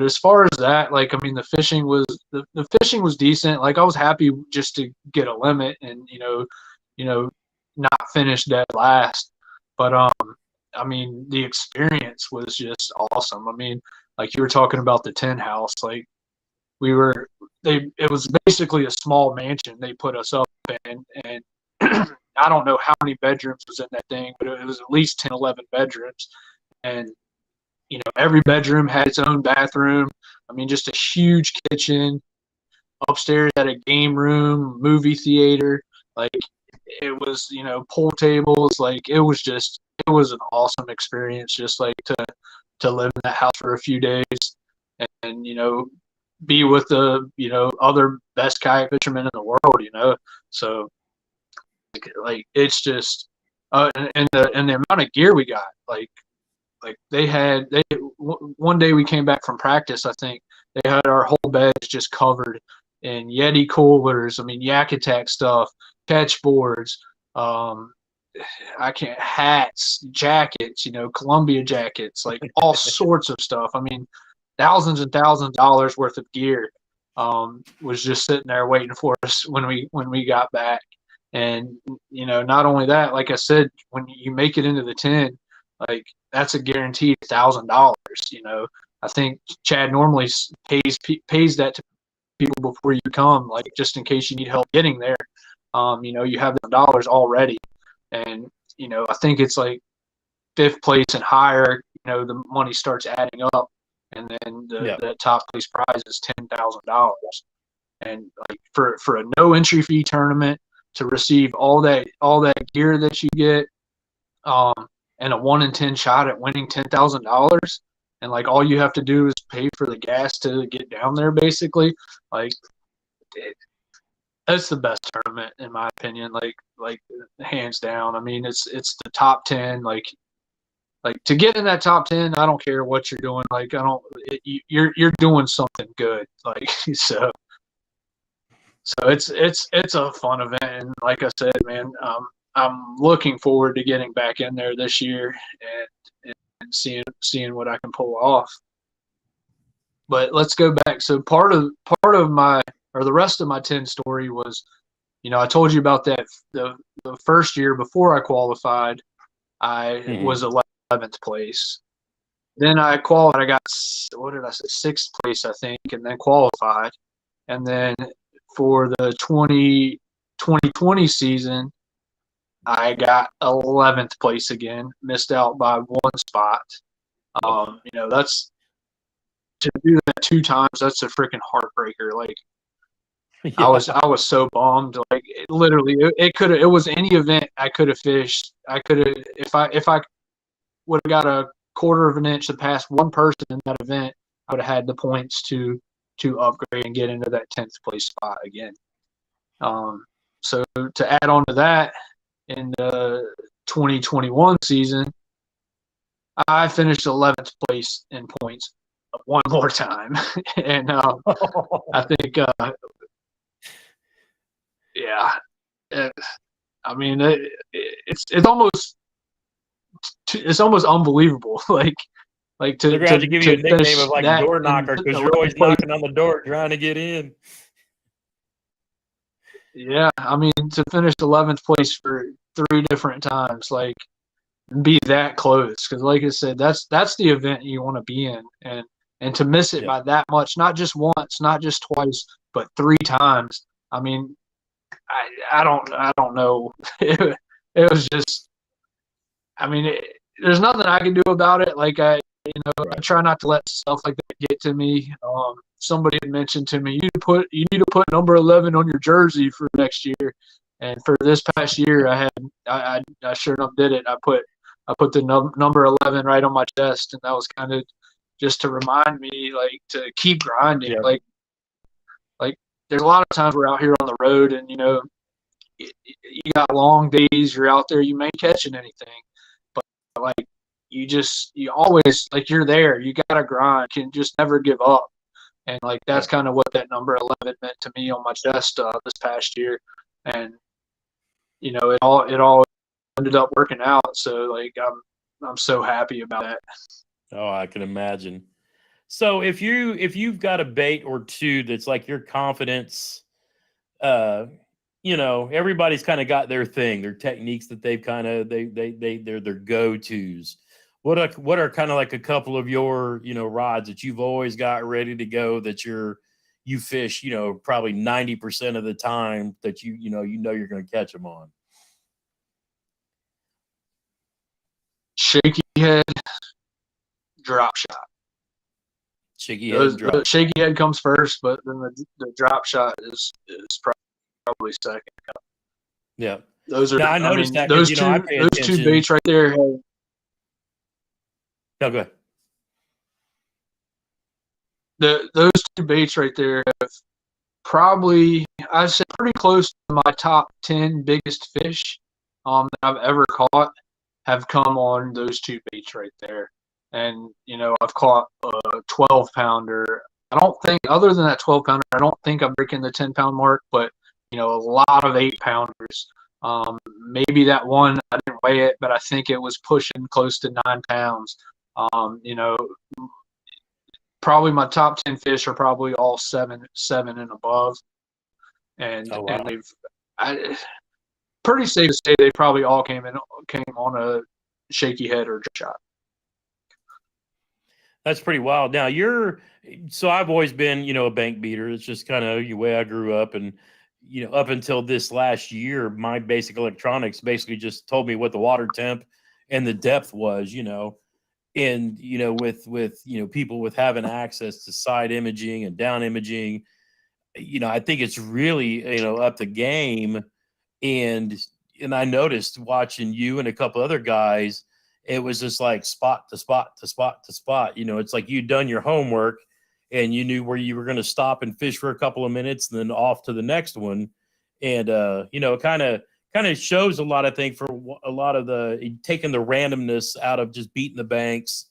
as far as that, like, I mean, the fishing was decent. Like, I was happy just to get a limit and not finish dead last. But I mean, the experience was just awesome. I mean, like you were talking about the 10 house, like it was basically a small mansion they put us up in, and I don't know how many bedrooms was in that thing, but it was at least 10, 11 bedrooms. And every bedroom had its own bathroom. I mean, just a huge kitchen. Upstairs had a game room, movie theater. Like it was, pool tables. Like it was an awesome experience. Just like to live in that house for a few days and be with the other best kayak fishermen in the world. So like it's just and the amount of gear we got. Like one day we came back from practice. I think they had our whole beds just covered in Yeti coolers. I mean, Yak Attack stuff, catch boards, I can't hats, jackets, Columbia jackets, like all sorts of stuff. I mean, thousands and thousands of dollars worth of gear was just sitting there waiting for us when we got back. And not only that, like I said, when you make it into the 10, like that's a guaranteed $1,000. I think Chad normally pays that to people before you come, like just in case you need help getting there. You have the dollars already, and I think it's like fifth place and higher. The money starts adding up, and then the top place prize is $10,000. And like for a no entry fee tournament to receive all that gear that you get, and a 1 in 10 shot at winning $10,000, and like all you have to do is pay for the gas to get down there, basically. Like that's the best tournament in my opinion. Like hands down. I mean, it's the top 10. Like to get in that top 10, I don't care what you're doing. Like you're doing something good. Like so it's a fun event, and like I said, man, I'm looking forward to getting back in there this year and seeing what I can pull off. But let's go back. So part of the rest of my 10 story was, I told you about that the first year before I qualified, I was 11th place. Then I qualified. I got, what did I say, 6th place, I think, and then qualified. And then for the 2020 season, I got 11th place again, missed out by 1 spot. That's, to do that 2 times, that's a freaking heartbreaker. Like I was so bummed. Like it was any event I could have fished. I could have, if I would have got a quarter of an inch to pass one person in that event, I would have had the points to upgrade and get into that 10th place spot again. So to add on to that, in the 2021 season, I finished 11th place in points one more time. And I think, I mean, it's almost unbelievable. Like they're going to have to give you a nickname of like door knocker because you're always knocking on the door trying to get in. Yeah, I mean, to finish 11th place for 3 different times, like be that close, because like I said, that's the event you want to be in, and to miss it by that much, not just once, not just twice, but 3 times. I mean, I don't know. It was just, I mean, there's nothing I can do about it. Like I try not to let stuff like that get to me. Somebody had mentioned to me, you need to put number 11 on your jersey for next year. And for this past year, I sure enough did it. I put the number 11 right on my chest, and that was kind of just to remind me, like, to keep grinding. Yeah. Like there's a lot of times we're out here on the road, and you got long days. You're out there, you ain't catching anything, but like you always, like, you're there. You gotta grind. You can just never give up. And like that's kind of what that number 11 meant to me on my chest this past year. And it all ended up working out. So like I'm so happy about that. Oh, I can imagine. So if you've got a bait or two that's like your confidence, everybody's kind of got their thing, their techniques that they've kind of they're their go-tos. What are kind of like a couple of your rods that you've always got ready to go that you fish probably 90% of the time that you're going to catch them on? Shaky head, drop shot. Shaky head and drop. The shaky head comes first, but then the drop shot is probably second. Yeah. Those are. Now, I noticed that those because, I pay attention. two baits right there. No, go ahead. Those two baits right there have probably, I'd say, pretty close to my top 10 biggest fish that I've ever caught have come on those two baits right there. And, I've caught a 12-pounder. I don't think, other than that 12-pounder, I don't think I'm breaking the 10-pound mark, but, a lot of 8-pounders. Maybe that one, I didn't weigh it, but I think it was pushing close to 9 pounds. Probably my top 10 fish are probably all seven and above. And, Oh, wow. and pretty safe to say they probably all came on a shaky head or shot. That's pretty wild. Now so I've always been, a bank beater. It's just kind of the way I grew up. And, up until this last year, my basic electronics basically just told me what the water temp and the depth was, and, with people with having access to side imaging and down imaging, I think it's really, up the game. And I noticed watching you and a couple other guys, it was just like spot to spot to spot to spot. It's like you'd done your homework and you knew where you were going to stop and fish for a couple of minutes and then off to the next one. And, it kind of shows a lot, I think, for a lot of taking the randomness out of just beating the banks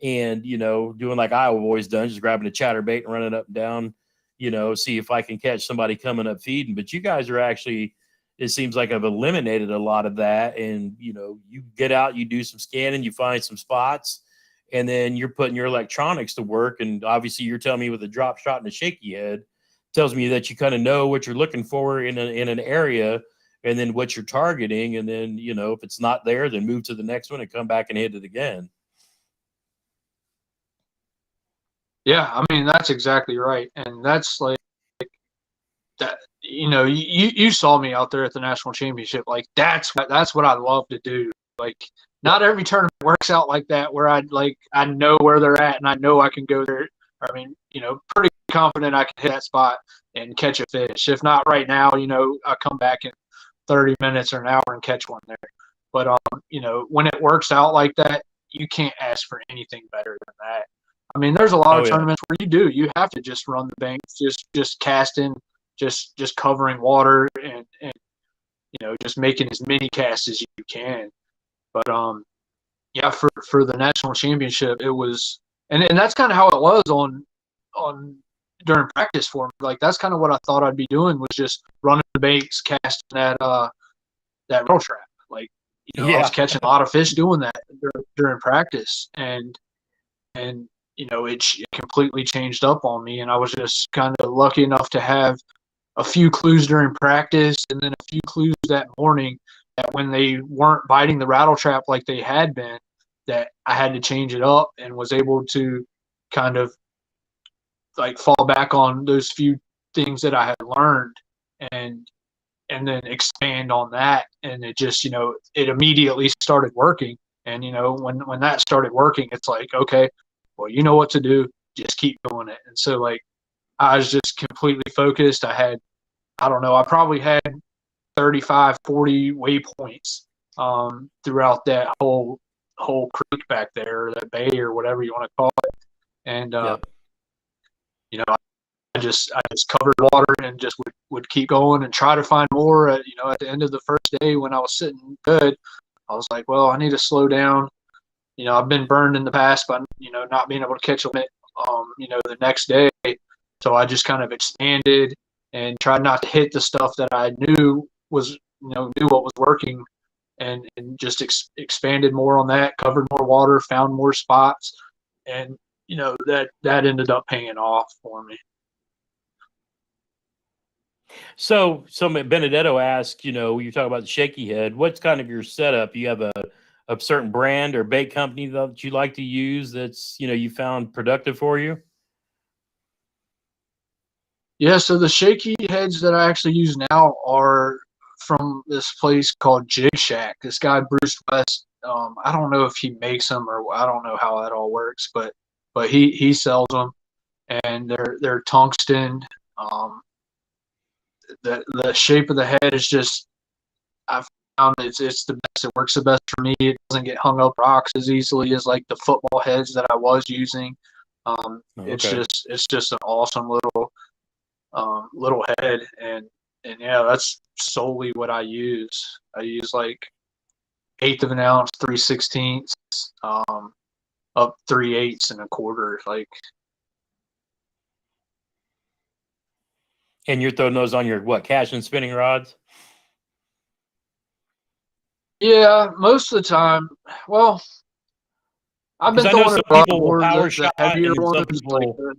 and, doing like I've always done, just grabbing a chatterbait and running up and down, see if I can catch somebody coming up feeding. But you guys are actually, it seems like I've eliminated a lot of that. And, you get out, you do some scanning, you find some spots, and then you're putting your electronics to work. And obviously you're telling me with a drop shot and a shaky head tells me that you kind of know what you're looking for in an area and then what you're targeting. And then, if it's not there, then move to the next one and come back and hit it again. Yeah, I mean, that's exactly right. And that's like that, you saw me out there at the national championship. Like that's what I love to do. Like not every tournament works out like that where I know where they're at and I know I can go there. I mean, pretty confident I can hit that spot and catch a fish. If not right now, I come back in 30 minutes or an hour and catch one there. But when it works out like that, you can't ask for anything better than that. I mean, there's a lot of tournaments where you have to just run the bank, just casting, just covering water and just making as many casts as you can. But yeah, for the national championship, it was, and that's kind of how it was on during practice for me. Like that's kind of what I thought I'd be doing, was just running the banks, casting that rattle trap. Like I was catching a lot of fish doing that during practice, and it completely changed up on me. And I was just kind of lucky enough to have a few clues during practice and then a few clues that morning that when they weren't biting the rattle trap like they had been, that I had to change it up and was able to kind of like fall back on those few things that I had learned and then expand on that. And it just, it immediately started working. And, when that started working, it's like, okay, well, you know what to do, just keep doing it. And so like, I was just completely focused. I probably had 35, 40 waypoints throughout that whole creek back there, or that bay, or whatever you want to call it. And, I just covered water and just would keep going and try to find more. At the end of the first day when I was sitting good, I was like, well, I need to slow down. I've been burned in the past by, not being able to catch a limit, the next day. So I just kind of expanded and tried not to hit the stuff that I knew was, knew what was working, and just expanded more on that, covered more water, found more spots. And, that ended up paying off for me. So Benedetto asked, you talk about the shaky head. What's kind of your setup? You have a certain brand or bait company that you like to use that's, you found productive for you? Yeah, so the shaky heads that I actually use now are from this place called Jig Shack. This guy, Bruce West, I don't know if he makes them or I don't know how that all works, but he sells them, and they're tungsten. Um, the shape of the head is just, I found it's the best. It works the best for me. It doesn't get hung up rocks as easily as like the football heads that I was using. Oh, It's okay. just an awesome little head, and yeah, that's solely what I use. I use like eighth of an ounce, 3/16, up 3/8 and a quarter. Like, And you're throwing those on your what, cash and spinning rods? yeah, most of the time. Well, I've Because been I know throwing some it a lot people will more power the shot, heavier and then some ones, like people. the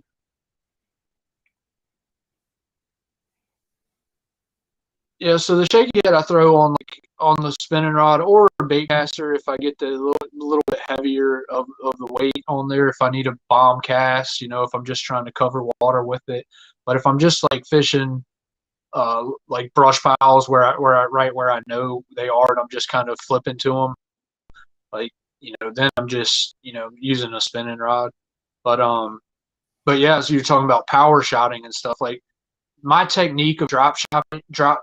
yeah. So the shaky head I throw on like on the spinning rod or a bait caster if I get the little bit heavier of the weight on there. If I need a bomb cast, if I'm just trying to cover water with it. But if I'm just like fishing like brush piles where I know they are, and I'm just kind of flipping to them, like, then I'm just using a spinning rod. But yeah, so you're talking about power shotting and stuff. Like, my technique of drop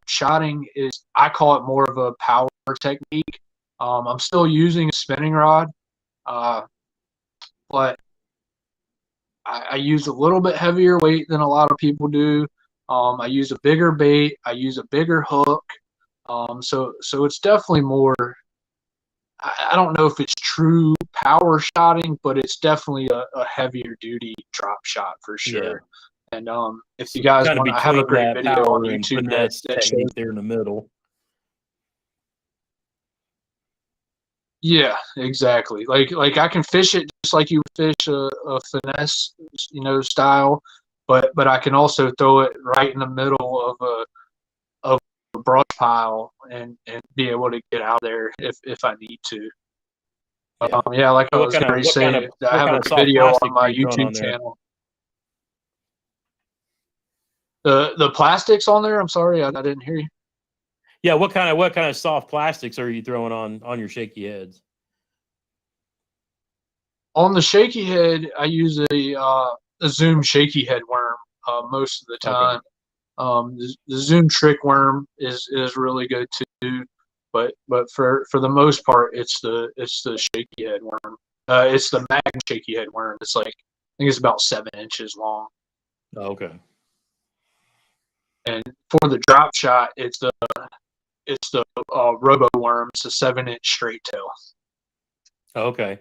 shotting is, I call it more of a power technique. I'm still using a spinning rod, uh, but I use a little bit heavier weight than a lot of people do. I use a bigger bait. I use a bigger hook. So it's definitely more. I don't know if it's true power shotting, but it's definitely a heavier duty drop shot for Yeah. sure. And if you So guys kind of want, I have a between great that video on power and YouTube that finesse that shows. technique there in the middle. Yeah, exactly. Like I can fish it just like you would fish a finesse, style, but I can also throw it right in the middle of a brush pile and be able to get out there if I need to. Yeah. Yeah, like I So was getting ready to say, I what have kind a of soft video on plastics are my you throwing YouTube on there? channel. The plastics on there. I'm sorry, I didn't hear you. Yeah, what kind of soft plastics are you throwing on your shaky heads? On the shaky head, I use a Zoom shaky head worm most of the Okay. time. The Zoom trick worm is really good too, but for the most part, it's the shaky head worm. It's the mag shaky head worm. It's like, I think it's about 7 inches long. Oh, okay. And for the drop shot, it's the robo worm. It's a 7 inch straight tail. Okay.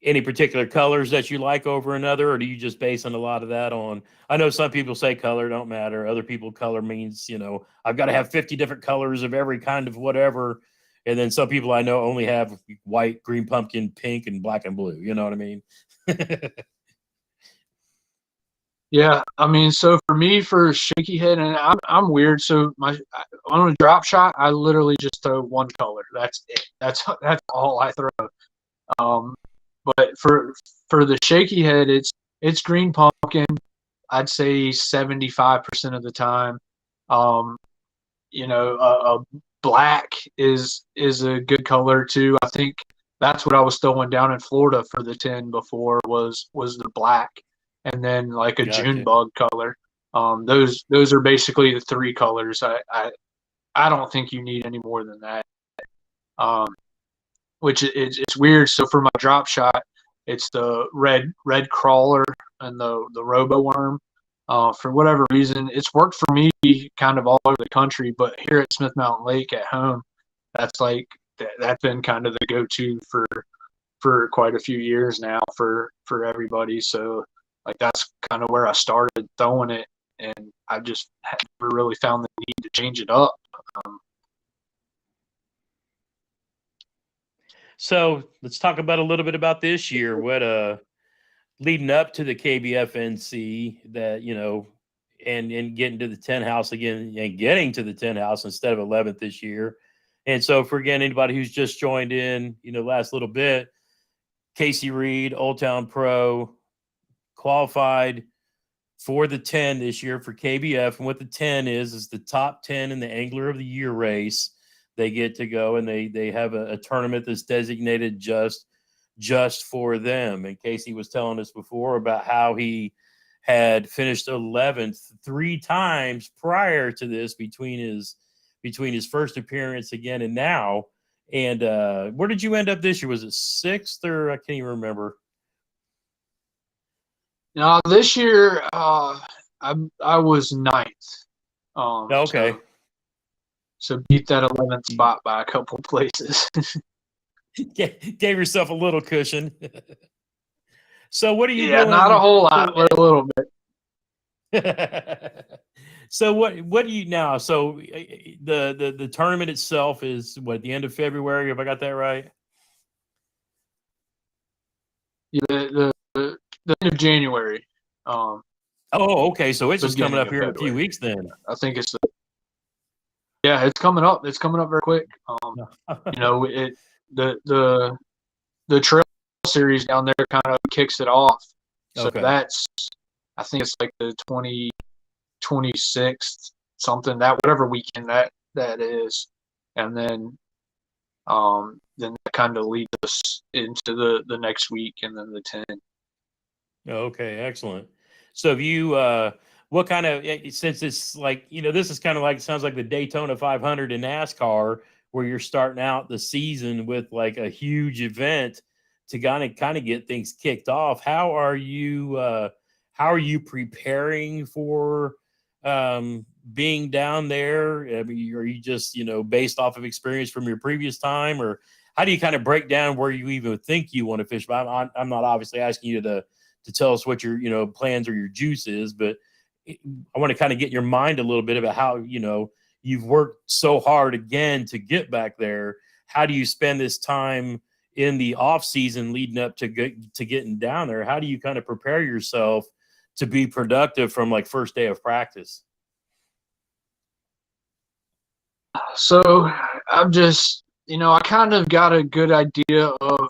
Any particular colors that you like over another, or do you just basing a lot of that on? I know some people say color don't matter. Other people, color means, I've got to have 50 different colors of every kind of whatever. And then some people I know only have white, green pumpkin, pink, and black and blue. You know what I mean? Yeah, I mean, so for me, for shaky head, and I'm weird. So on a drop shot, I literally just throw one color. That's it. That's all I throw. Um, but for the shaky head, it's green pumpkin. I'd say 75% of the time. Um, a black is a good color too. I think that's what I was throwing down in Florida for the 10 before was the black, and then like a June Gotcha. bug color. Those are basically the three colors. I don't think you need any more than that. Um, which it's weird. So for my drop shot, it's the red crawler and the robo worm. For whatever reason, it's worked for me kind of all over the country, but here at Smith Mountain Lake at home, that's like that's been kind of the go-to for quite a few years now for everybody. So like that's kind of where I started throwing it, and I just never really found the need to change it up. Um, So let's talk about a little bit about this year. What leading up to the KBFNC, that and getting to the 10 house again, and getting to the 10 house instead of 11th this year. And so for, again, anybody who's just joined in, last little bit, Casey Reed, Old Town Pro, qualified for the 10 this year for KBF. And what the 10 is the top 10 in the Angler of the Year race. they get to go and they have a tournament that's designated just for them. And Casey was telling us before about how he had finished 11th 3 times prior to this between his first appearance again and now. And where did you end up this year? Was it 6th or I can't even remember? Now this year, I was 9th. Okay. So beat that 11th spot by a couple places. Gave yourself a little cushion. So what are you doing? Not a whole lot, but a little bit. So what do you now? So the tournament itself is what, the end of February? Have I got that right? Yeah, the end of January. Oh, okay. So it's just coming up here in a few weeks then. I think it's it's coming up. It's coming up very quick. The trail series down there kind of kicks it off. So that's, I think it's like the 26th something, that whatever weekend that is, and then that kind of leads us into the next week, and then the 10. Okay, excellent. So have you what kind of, since it's like, this is kind of like, sounds like the Daytona 500 in NASCAR, where you're starting out the season with like a huge event to kind of get things kicked off. How are you preparing for being down there? I mean, are you just, based off of experience from your previous time, or how do you kind of break down where you even think you want to fish? But I'm not obviously asking you to tell us what your, plans or your juice is, but I want to kind of get your mind a little bit about how, you've worked so hard again to get back there. How do you spend this time in the off season leading up to getting down there? How do you kind of prepare yourself to be productive from like first day of practice? So I'm just, I kind of got a good idea of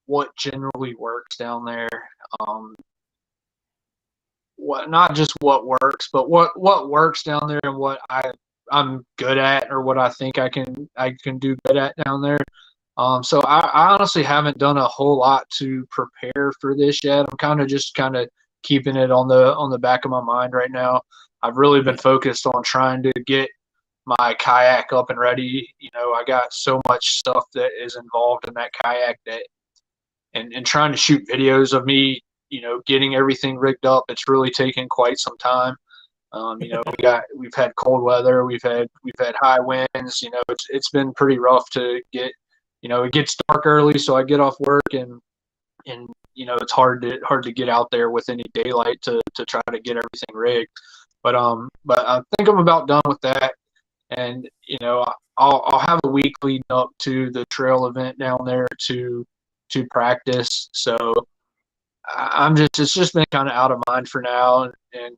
what generally works down there. Not just what works, but what works down there, and what I'm good at, or what I think I can do good at down there. So I honestly haven't done a whole lot to prepare for this yet. I'm kind of keeping it on the back of my mind right now. I've really been focused on trying to get my kayak up and ready. I got so much stuff that is involved in that kayak and trying to shoot videos of me, getting everything rigged up. It's really taken quite some time. We've had cold weather, we've had high winds. It's been pretty rough to get. It gets dark early, so I get off work and it's hard to get out there with any daylight to try to get everything rigged. But I think I'm about done with that, and I'll have a week leading up to the trail event down there to practice. So it's just been kind of out of mind for now, and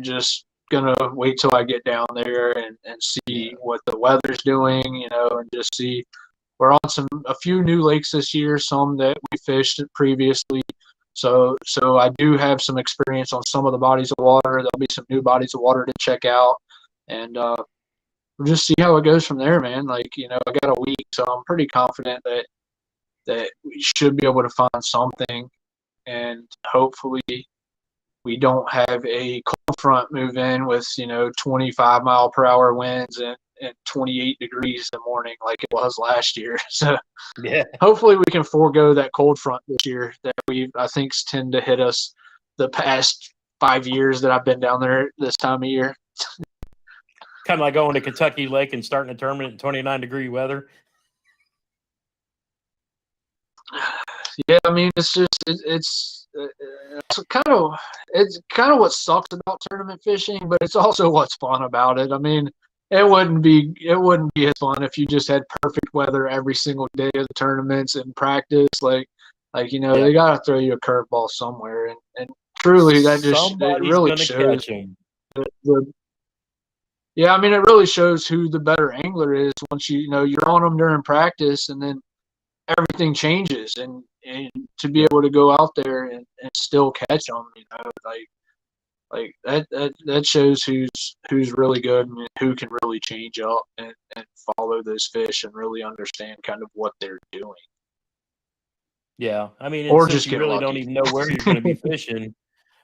just gonna wait till I get down there and see what the weather's doing, and just see. We're on a few new lakes this year, some that we fished previously. So I do have some experience on some of the bodies of water. There'll be some new bodies of water to check out, and we'll just see how it goes from there, man. Like, I got a week, so I'm pretty confident that we should be able to find something, and hopefully we don't have a cold front move in with 25-mile-per-hour winds and 28 degrees in the morning like it was last year. So hopefully we can forego that cold front this year that I think tend to hit us the past 5 years that I've been down there this time of year. Kind of like going to Kentucky Lake and starting a tournament in 29-degree weather. Yeah, I mean, it's kind of what sucks about tournament fishing, but it's also what's fun about it. I mean, it wouldn't be as fun if you just had perfect weather every single day of the tournaments and practice. They gotta throw you a curveball somewhere, and truly that just it really shows. Yeah, I mean, it really shows who the better angler is once you're on them during practice, and then everything changes, and to be able to go out there and still catch them, Like that shows who's really good and who can really change up and follow those fish and really understand kind of what they're doing, Yeah, I mean, and or since just you get really don't lucky. even know where you're going to be fishing,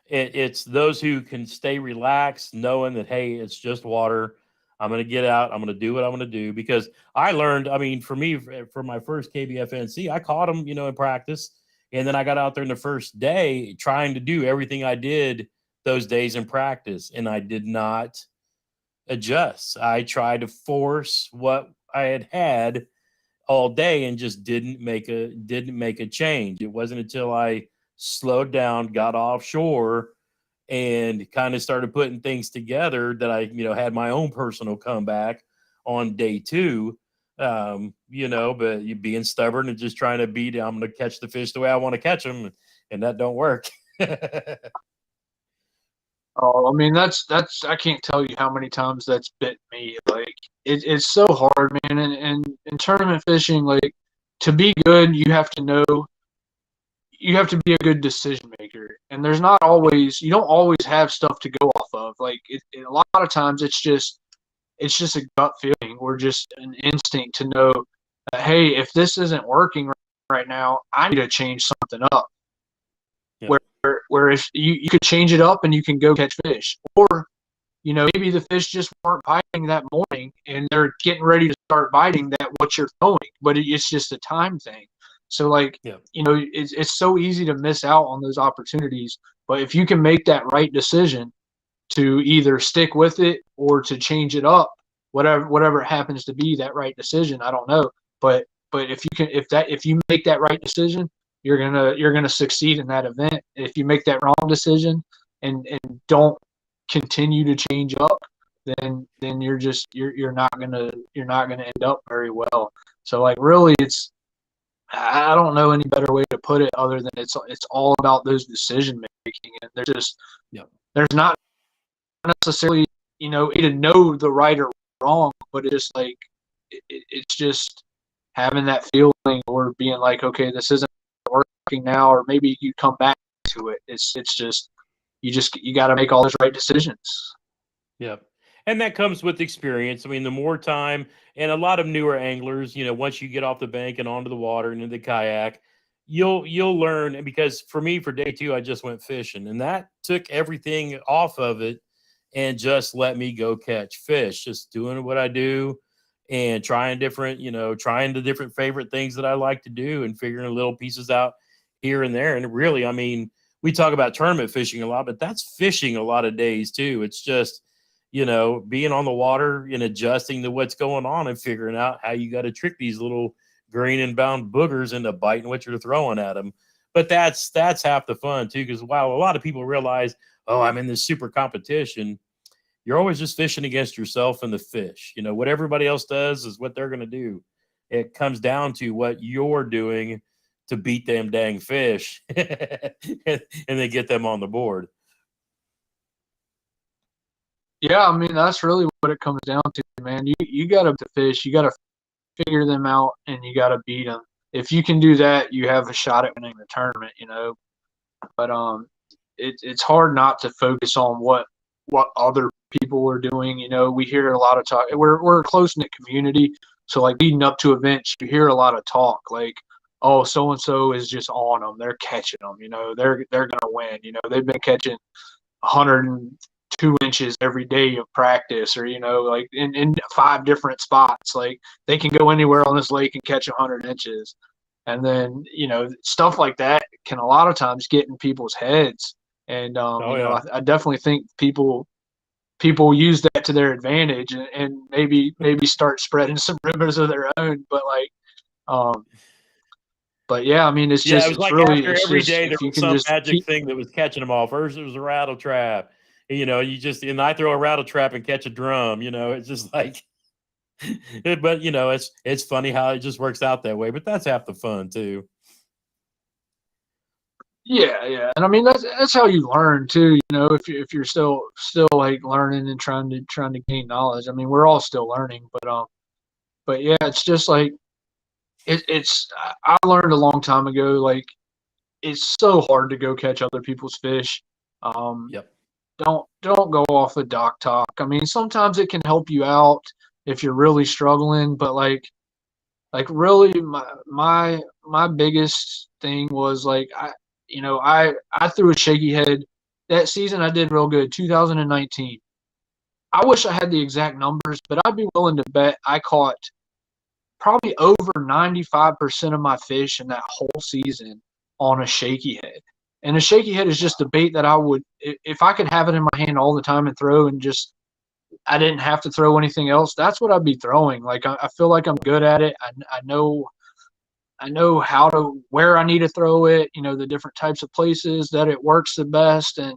it's those who can stay relaxed, knowing that, hey, it's just water. I'm going to get out. I'm going to do what I'm going to do. Because I learned, I mean, for me, for my first KBFNC, I caught them, in practice, and then I got out there in the first day trying to do everything I did those days in practice, and I did not adjust. I tried to force what I had all day and just didn't make a change. It wasn't until I slowed down, got offshore, and kind of started putting things together that I, had my own personal comeback on day two. But you being stubborn and just trying to beat, I'm going to catch the fish the way I want to catch them, and that don't work. Oh, I mean that's I can't tell you how many times that's bit me. Like it's so hard, man. And in tournament fishing, like to be good, you have to be a good decision maker. And there's not always you don't always have stuff to go off of. Like a lot of times it's just a gut feeling or just an instinct to know that hey, if this isn't working right now, I need to change something up. Yep. Where if you could change it up and you can go catch fish, or maybe the fish just weren't biting that morning and they're getting ready to start biting that what you're throwing, but it's just a time thing. So like, Yep. it's so easy to miss out on those opportunities. But if you can make that right decision to either stick with it or to change it up, whatever it happens to be that right decision, I don't know. But if you make that right decision, you're gonna succeed in that event. If you make that wrong decision and don't continue to change up, then you're not gonna end up very well. So like really, I don't know any better way to put it other than it's all about those decision making, and Yep. there's not necessarily to know the right or wrong, but it's just like it's just having that feeling or being like, okay, this isn't working now, or maybe you come back to it. It's just you got to make all those right decisions. Yep. And that comes with experience. I mean, the more time, and a lot of newer anglers, once you get off the bank and onto the water and in the kayak, you'll learn. And because for me, for day two, I just went fishing, and that took everything off of it and just let me go catch fish, just doing what I do and trying the different favorite things that I like to do and figuring little pieces out here and there. And really, I mean, we talk about tournament fishing a lot, but that's fishing a lot of days too. It's just, being on the water and adjusting to what's going on and figuring out how you got to trick these little green and bound boogers into biting what you're throwing at them. But that's half the fun too, because while a lot of people realize, oh, I'm in this super competition, you're always just fishing against yourself and the fish. What everybody else does is what they're going to do. It comes down to what you're doing to beat them dang fish and then get them on the board. Yeah, I mean that's really what it comes down to, man. You got to fish, you got to figure them out, and you got to beat them. If you can do that, you have a shot at winning the tournament. But it's hard not to focus on what other people are doing. We hear a lot of talk. We're a close knit community, so like leading up to events, you hear a lot of talk like, oh, so and so is just on them. They're catching them. They're gonna win. They've been catching 102 inches every day of practice, or like in 5 different spots. Like they can go anywhere on this lake and catch 100 inches. And then stuff like that can a lot of times get in people's heads. And Oh yeah. I definitely think people use that to their advantage, and maybe start spreading some rumors of their own. Um, but yeah, I mean, Yeah, it was like after it's every just day there if you was can some just magic keep. thing that was catching them all. First it was a rattle trap. And I throw a rattle trap and catch a drum. It's just like but it's funny how it just works out that way. But that's half the fun too. Yeah, and I mean that's how you learn too. If you're still like learning and trying to gain knowledge. I mean, we're all still learning, but yeah, it's just like it's. I learned a long time ago. Like it's so hard to go catch other people's fish. Um, Yep. don't go off the dock talk. I mean, sometimes it can help you out if you're really struggling, but like really my biggest thing was like I threw a shaky head that season. I did real good, 2019. I wish I had the exact numbers, but I'd be willing to bet I caught probably over 95% of my fish in that whole season on a shaky head. And a shaky head is just a bait that I would, if I could have it in my hand all the time and throw and just, I didn't have to throw anything else, that's what I'd be throwing. Like, I feel like I'm good at it. I know where I need to throw it, the different types of places that it works the best. And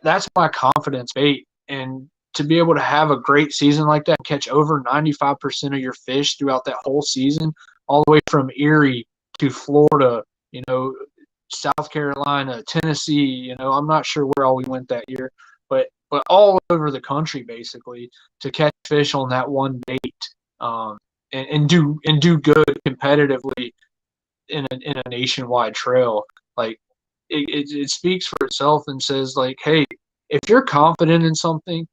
that's my confidence bait. And to be able to have a great season like that, catch over 95% of your fish throughout that whole season, all the way from Erie to Florida, South Carolina, Tennessee, I'm not sure where all we went that year, but all over the country basically to catch fish on that one bait, and do good competitively in a nationwide trail. Like it speaks for itself and says like, hey, if you're confident in something,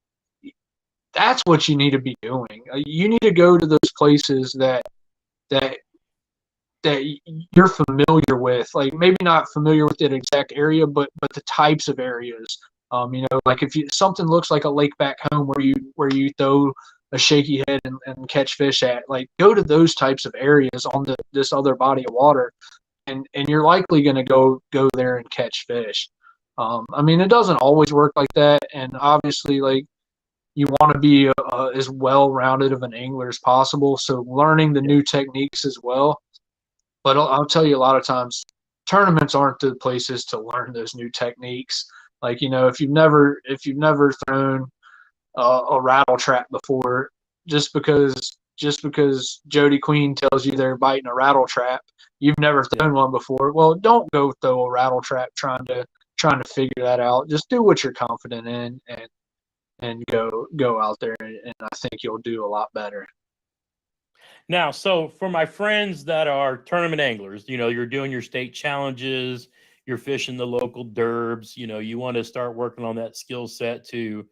that's what you need to be doing. You need to go to those places that you're familiar with, like maybe not familiar with that exact area, but the types of areas. Like if something looks like a lake back home where you throw a shaky head and catch fish at, like go to those types of areas on this other body of water, and you're likely going to go there and catch fish. I mean, it doesn't always work like that, and obviously, like you want to be as well-rounded of an angler as possible. So learning the new techniques as well. But I'll tell you, a lot of times tournaments aren't the places to learn those new techniques. Like if you've never thrown a rattle trap before, just because Jody Queen tells you they're biting a rattle trap, you've never thrown one before. Well, don't go throw a rattle trap trying to figure that out. Just do what you're confident in and go out there, and I think you'll do a lot better. Now, so for my friends that are tournament anglers, you're doing your state challenges, you're fishing the local derbs, you want to start working on that skill set to,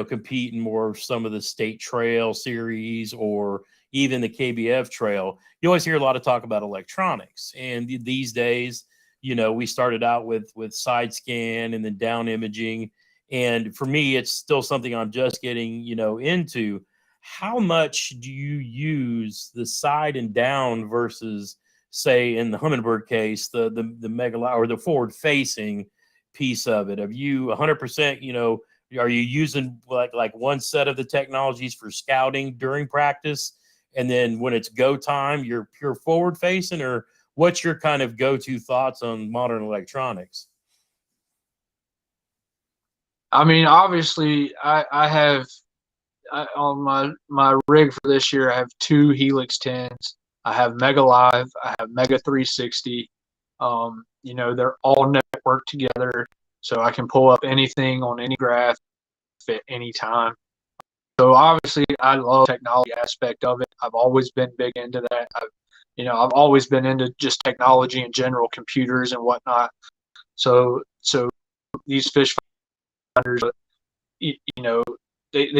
compete in more of some of the state trail series or even the KBF trail. You always hear a lot of talk about electronics. And these days, we started out with side scan and then down imaging. And for me, it's still something I'm just getting, into. How much do you use the side and down versus, say, in the Humminbird case, the mega or the forward facing piece of it? Have you 100%, are you using like one set of the technologies for scouting during practice, and then when it's go time, you're pure forward facing, or what's your kind of go-to thoughts on modern electronics? I mean, obviously, I have on my rig for this year, I have two Helix 10s. I have Mega Live. I have Mega 360. They're all networked together, so I can pull up anything on any graph at any time. So obviously, I love the technology aspect of it. I've always been big into that. I've always been into just technology in general, computers and whatnot. So these fish finders, they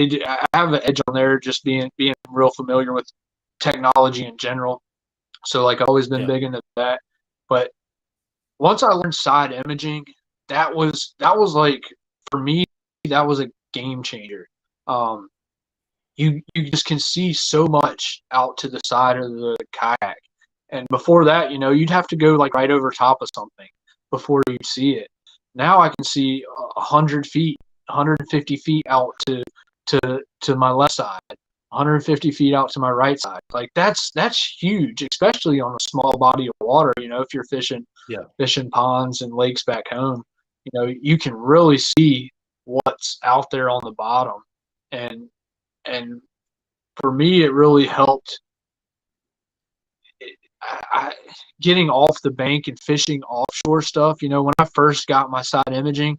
do, I have an edge on there just being real familiar with technology in general. So like I've always been big into that. But once I learned side imaging, that was like, for me, that was a game changer. You just can see so much out to the side of the kayak. And before that, you'd have to go like right over top of something before you'd see it. Now I can see 100 feet, 150 feet out to my left side, 150 feet out to my right side. Like that's huge, especially on a small body of water. If you're fishing ponds and lakes back home, you can really see what's out there on the bottom. And for me, it really helped. Getting off the bank and fishing offshore stuff. When I first got my side imaging,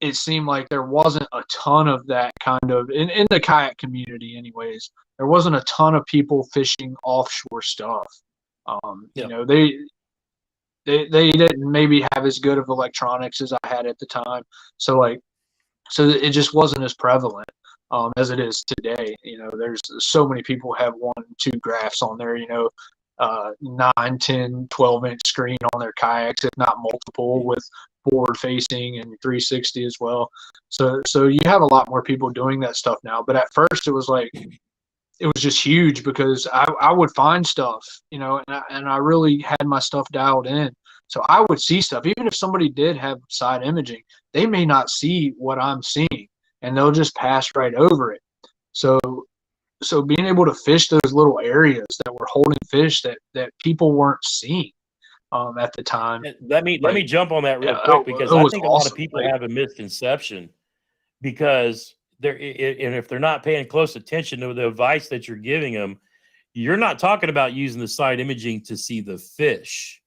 it seemed like there wasn't a ton of that kind of in the kayak community anyways. There wasn't a ton of people fishing offshore stuff. They they didn't maybe have as good of electronics as I had at the time. So so it just wasn't as prevalent as it is today. There's so many people have 1, 2 graphs on there, 9, 10, 12-inch screen on their kayaks, if not multiple, with forward facing and 360 as well. So you have a lot more people doing that stuff now. But at first it was just huge because I would find stuff, and I really had my stuff dialed in. So I would see stuff, even if somebody did have side imaging, they may not see what I'm seeing, and they'll just pass right over it. So being able to fish those little areas that were holding fish that people weren't seeing at the time. Let me jump on that real quick, because it I was think a lot of awesome. people have a misconception, because and if they're not paying close attention to the advice that you're giving them, you're not talking about using the side imaging to see the fish.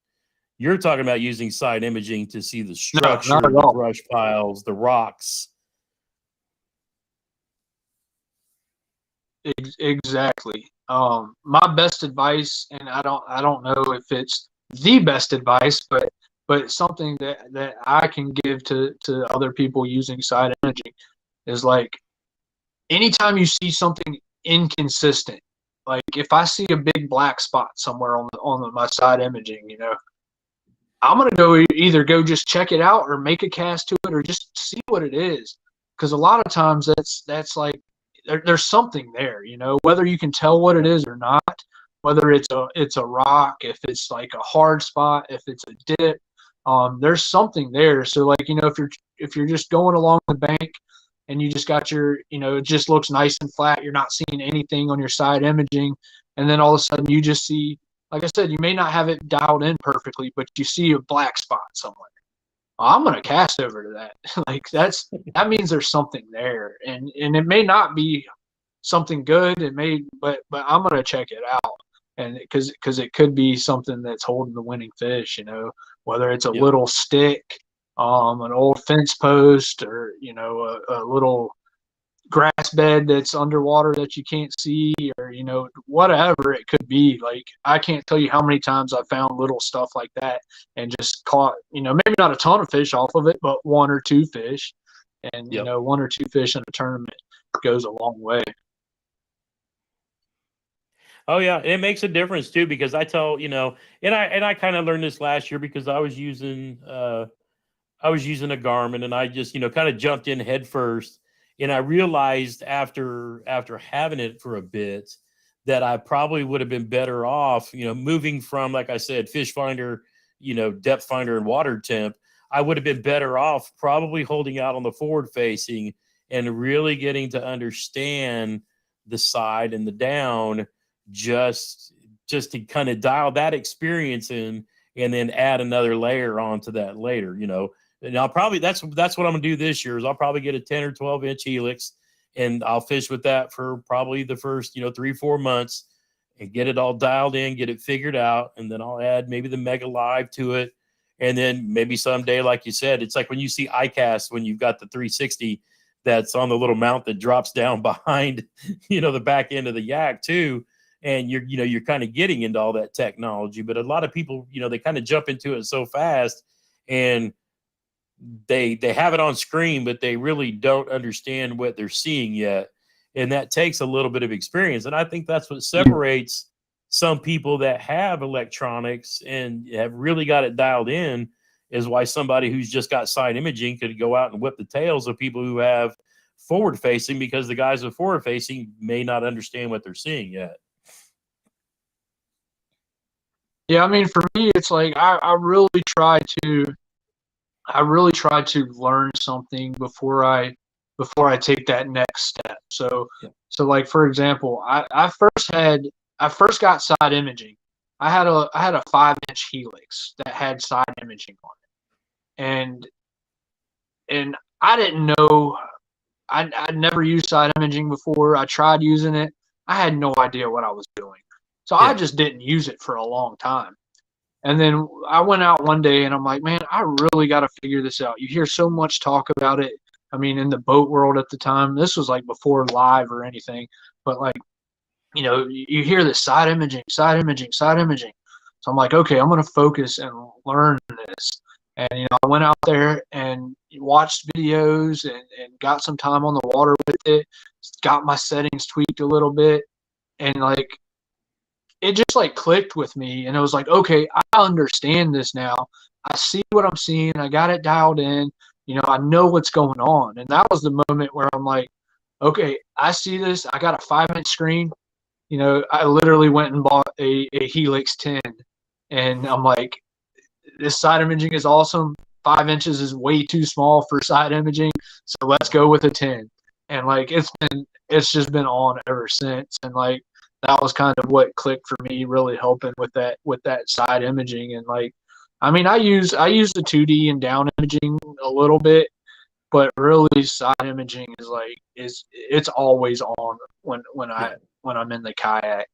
You're talking about using side imaging to see the structure, not at the all. brush piles, the rocks. Exactly. My best advice, and I don't know if it's the best advice, but something that I can give to other people using side imaging is anytime you see something inconsistent, like if I see a big black spot somewhere on my side imaging, I'm gonna either go just check it out or make a cast to it or just see what it is, because a lot of times that's there's something there, whether you can tell what it is or not, whether it's a rock, if it's like a hard spot, if it's a dip, there's something there. So if you're just going along the bank and you just got your, it just looks nice and flat, you're not seeing anything on your side imaging, and then all of a sudden you just see, like I said, you may not have it dialed in perfectly, but you see a black spot somewhere. I'm going to cast over to that. That means there's something there, and it may not be something good. It may, but I'm going to check it out, and because it could be something that's holding the winning fish. Whether it's a Yep. little stick, an old fence post, or a little grass bed that's underwater that you can't see, or whatever it could be. I can't tell you how many times I've found little stuff like that and just caught, maybe not a ton of fish off of it, but 1 or 2 fish. And Yep. 1 or 2 fish in a tournament goes a long way. Oh yeah, it makes a difference too, because I tell, and I kind of learned this last year, because I was using a Garmin, and I just, kind of jumped in head first. And I realized after having it for a bit that I probably would have been better off, moving from, like I said, fish finder, depth finder and water temp. I would have been better off probably holding out on the forward facing and really getting to understand the side and the down, just to kind of dial that experience in, and then add another layer onto that later, And I'll probably, that's what I'm gonna do this year, is I'll probably get a 10 or 12-inch helix, and I'll fish with that for probably the first 3-4 months, and get it all dialed in, get it figured out, and then I'll add maybe the Mega Live to it, and then maybe someday, like you said, it's like when you see iCast, when you've got the 360 that's on the little mount that drops down behind the back end of the yak too, and you're kind of getting into all that technology. But a lot of people, they kind of jump into it so fast, and they have it on screen, but they really don't understand what they're seeing yet. And that takes a little bit of experience. And I think that's what separates some people that have electronics and have really got it dialed in, is why somebody who's just got side imaging could go out and whip the tails of people who have forward facing, because the guys with forward facing may not understand what they're seeing yet. Yeah, I mean, for me, it's like I really try to learn something before I take that next step. So like, for example, I first got side imaging. I had a 5-inch helix that had side imaging on it, and I didn't know. I'd never used side imaging before. I tried using it. I had no idea what I was doing, so I just didn't use it for a long time. And then I went out one day and I'm like, man, I really got to figure this out. You hear so much talk about it. I mean, in the boat world at the time, this was like before live or anything, but you hear this side imaging, side imaging, side imaging. So I'm like, okay, I'm going to focus and learn this. And, I went out there and watched videos and got some time on the water with it, got my settings tweaked a little bit. And like, it just like clicked with me. And it was like, okay, I understand this now. I see what I'm seeing. I got it dialed in. I know what's going on. And that was the moment where I'm like, okay, I see this. I got a 5-inch screen. I literally went and bought a Helix 10. And I'm like, this side imaging is awesome. 5 inches is way too small for side imaging. So let's go with a 10. And like, it's just been on ever since. And like, that was kind of what clicked for me, really helping with that side imaging. And like, I mean, I use the 2D and down imaging a little bit, but really side imaging it's always on when I'm in the kayak.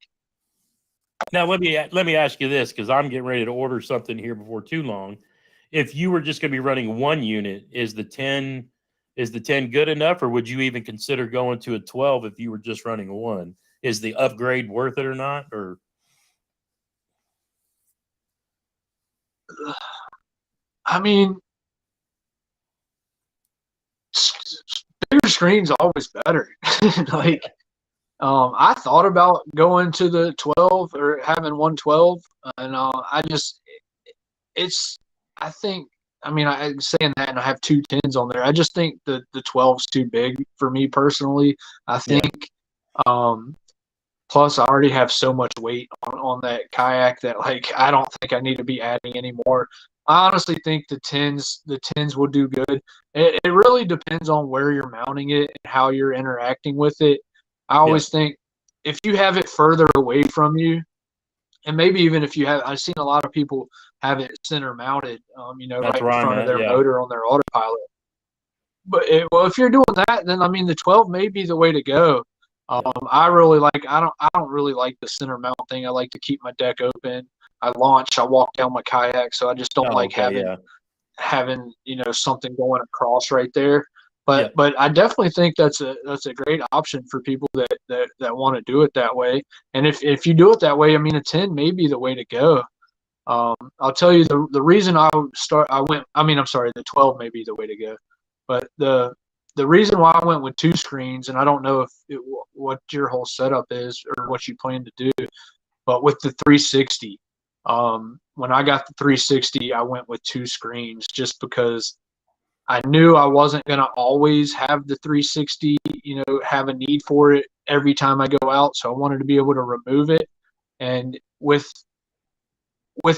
Now let me ask you this, because I'm getting ready to order something here before too long. If you were just going to be running one unit, is the 10 good enough, or would you even consider going to a 12 if you were just running one? Is the upgrade worth it or not? Or I mean, bigger screen's always better. Like, I thought about going to the 12 or having 112, and I think, I mean, I'm saying that, and I have two 10s on there. I just think the 12's too big for me personally. I yeah, think, plus I already have so much weight on that kayak that like I don't think I need to be adding any more. I honestly think the tens will do good. It really depends on where you're mounting it and how you're interacting with it. I yeah, always think if you have it further away from you, and maybe even if you have, I've seen a lot of people have it center mounted, that's right in where I'm front of at. their Yeah, motor on their autopilot. But well, if you're doing that, then I mean the 12 may be the way to go. yeah. I don't really like the center mount thing. I like to keep my deck open. I launch, I walk down my kayak, so I just don't Oh, like okay, having yeah, something going across right there. But yeah. I definitely think that's a great option for people that want to do it that way. And if you do it that way, I mean a 10 may be the way to go. I'll tell you the reason I'm sorry, the 12 may be the way to go. But the reason why I went with two screens, and I don't know what your whole setup is or what you plan to do, but with the 360, when I got the 360, I went with two screens just because I knew I wasn't going to always have the 360, have a need for it every time I go out. So I wanted to be able to remove it. And with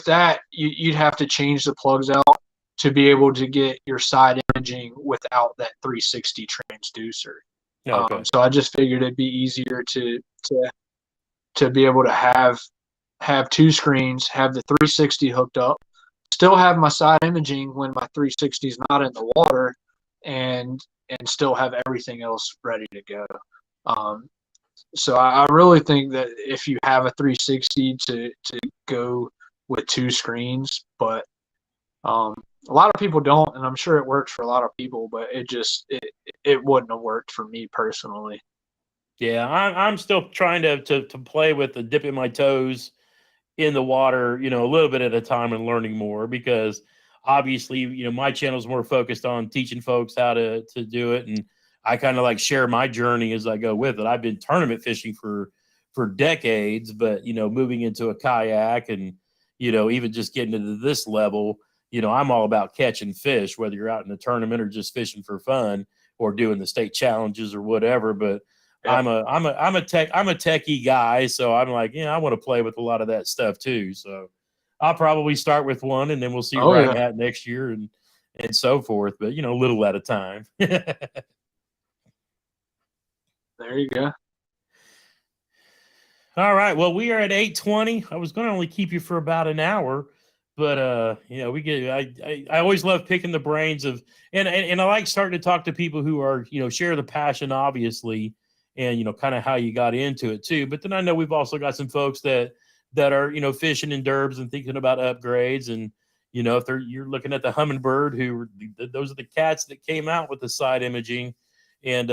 that, you'd have to change the plugs out to be able to get your side imaging without that 360 transducer. Okay, So I just figured it'd be easier to be able to have two screens, have the 360 hooked up, still have my side imaging when my 360 is not in the water, and still have everything else ready to go. So I really think that if you have a 360 to go with two screens, but a lot of people don't, and I'm sure it works for a lot of people, but it wouldn't have worked for me personally. yeah. I'm still trying to play with the dipping my toes in the water, a little bit at a time and learning more, because obviously, my channel is more focused on teaching folks how to do it. And I kind of like share my journey as I go with it. I've been tournament fishing for decades, but, moving into a kayak and, even just getting into this level, I'm all about catching fish, whether you're out in a tournament or just fishing for fun or doing the state challenges or whatever. But Yep. I'm a techie guy, so I'm like, I want to play with a lot of that stuff too. So I'll probably start with one, and then we'll see Oh where I'm yeah, at next year and so forth. But a little at a time. there you go. All right. Well, we are at 8:20. I was going to only keep you for about an hour, but we get. I always love picking the brains of, and I like starting to talk to people who are share the passion, obviously, and kind of how you got into it too. But then I know we've also got some folks that are fishing in derbs and thinking about upgrades, and if you're looking at the hummingbird, those are the cats that came out with the side imaging. And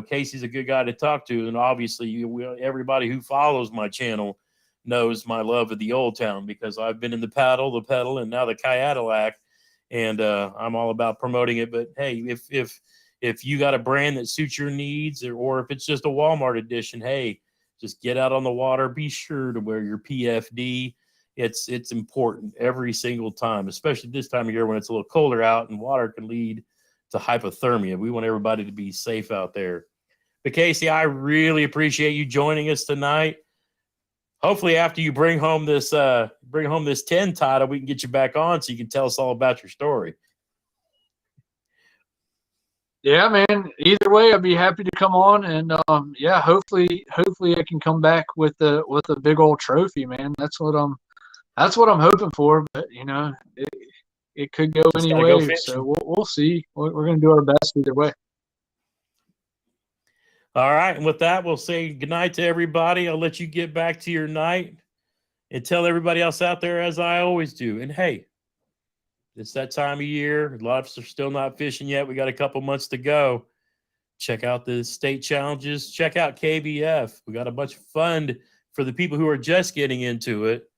Casey's a good guy to talk to, and obviously everybody who follows my channel knows my love of the Old Town, because I've been in the paddle, the pedal, and now the kayak, and I'm all about promoting it. But hey, if you got a brand that suits your needs, or if it's just a Walmart edition, hey, just get out on the water. Be sure to wear your PFD. It's important every single time, especially this time of year when it's a little colder out and water can lead to hypothermia. We want everybody to be safe out there. But Casey, I really appreciate you joining us tonight. Hopefully, after you bring home this 10 title, we can get you back on so you can tell us all about your story. Yeah, man. Either way, I'd be happy to come on, and yeah, hopefully I can come back with a big old trophy, man. That's what I'm hoping for. But it could go Just any gotta go way, fishing. so we'll see. We're gonna do our best either way. All right, and with that, we'll say goodnight to everybody. I'll let you get back to your night and tell everybody else out there, as I always do. And hey, it's that time of year. A lot of us are still not fishing yet. We got a couple months to go. Check out the state challenges. Check out KBF. We got a bunch of fun for the people who are just getting into it.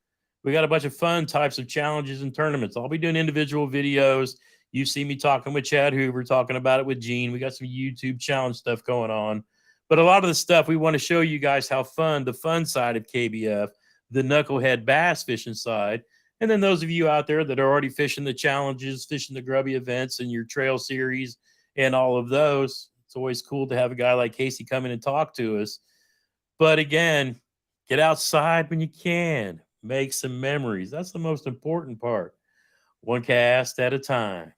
We got a bunch of fun types of challenges and tournaments. I'll be doing individual videos. You see me talking with Chad Hoover, talking about it with Gene. We got some YouTube challenge stuff going on. But a lot of the stuff, we want to show you guys how fun, the fun side of KBF, the knucklehead bass fishing side. And then those of you out there that are already fishing the challenges, fishing the grubby events and your trail series and all of those, it's always cool to have a guy like Casey come in and talk to us. But again, get outside when you can. Make some memories. That's the most important part. One cast at a time.